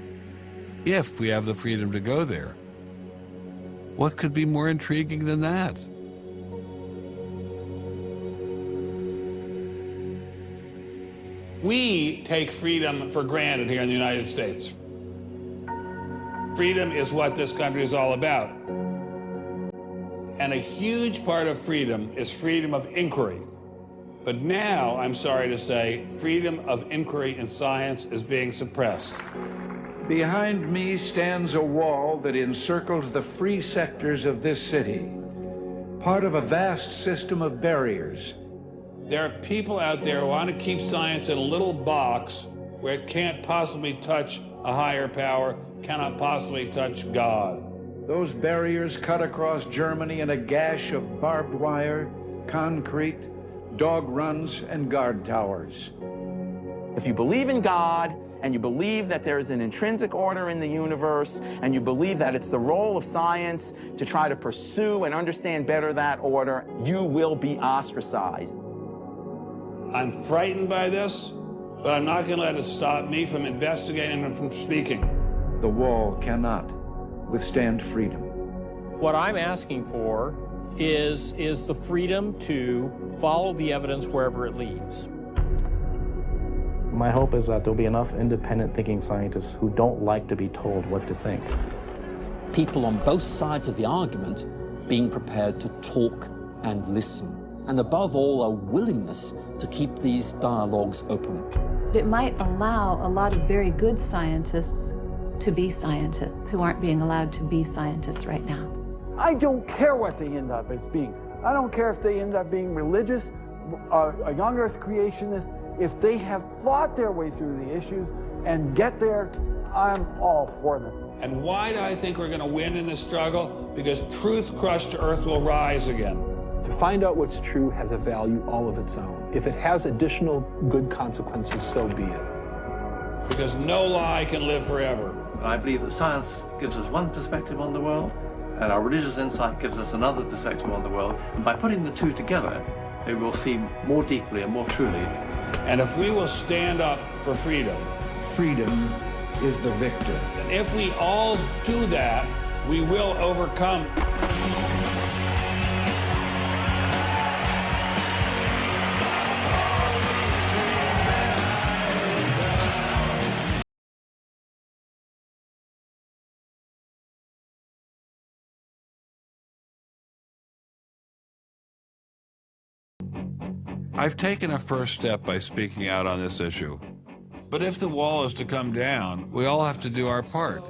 if we have the freedom to go there. What could be more intriguing than that? We take freedom for granted here in the United States. Freedom is what this country is all about. And a huge part of freedom is freedom of inquiry. But now, I'm sorry to say, freedom of inquiry in science is being suppressed. Behind me stands a wall that encircles the free sectors of this city, part of a vast system of barriers. There are people out there who want to keep science in a little box where it can't possibly touch a higher power, cannot possibly touch God. Those barriers cut across Germany in a gash of barbed wire, concrete, dog runs, and guard towers. If you believe in God, and you believe that there is an intrinsic order in the universe, and you believe that it's the role of science to try to pursue and understand better that order, you will be ostracized. I'm frightened by this, but I'm not going to let it stop me from investigating and from speaking. The wall cannot withstand freedom. What I'm asking for is the freedom to follow the evidence wherever it leads. My hope is that there'll be enough independent thinking scientists who don't like to be told what to think. People on both sides of the argument being prepared to talk and listen. And above all, a willingness to keep these dialogues open. It might allow a lot of very good scientists to be scientists who aren't being allowed to be scientists right now. I don't care what they end up as being. I don't care if they end up being religious, a young earth creationist. If they have thought their way through the issues and get there, I'm all for them. And why do I think we're going to win in this struggle? Because truth crushed to earth will rise again. To find out what's true has a value all of its own. If it has additional good consequences, so be it. because no lie can live forever. I believe that science gives us one perspective on the world, and our religious insight gives us another perspective on the world. And by putting the two together, we will see more deeply and more truly. And if we will stand up for freedom, freedom is the victor. And if we all do that, we will overcome. I've taken a first step by speaking out on this issue. But if the wall is to come down, we all have to do our part.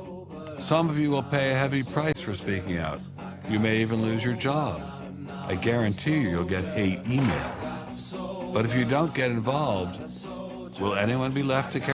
Some of you will pay a heavy price for speaking out. You may even lose your job. I guarantee you'll get hate email. But if you don't get involved, will anyone be left to carry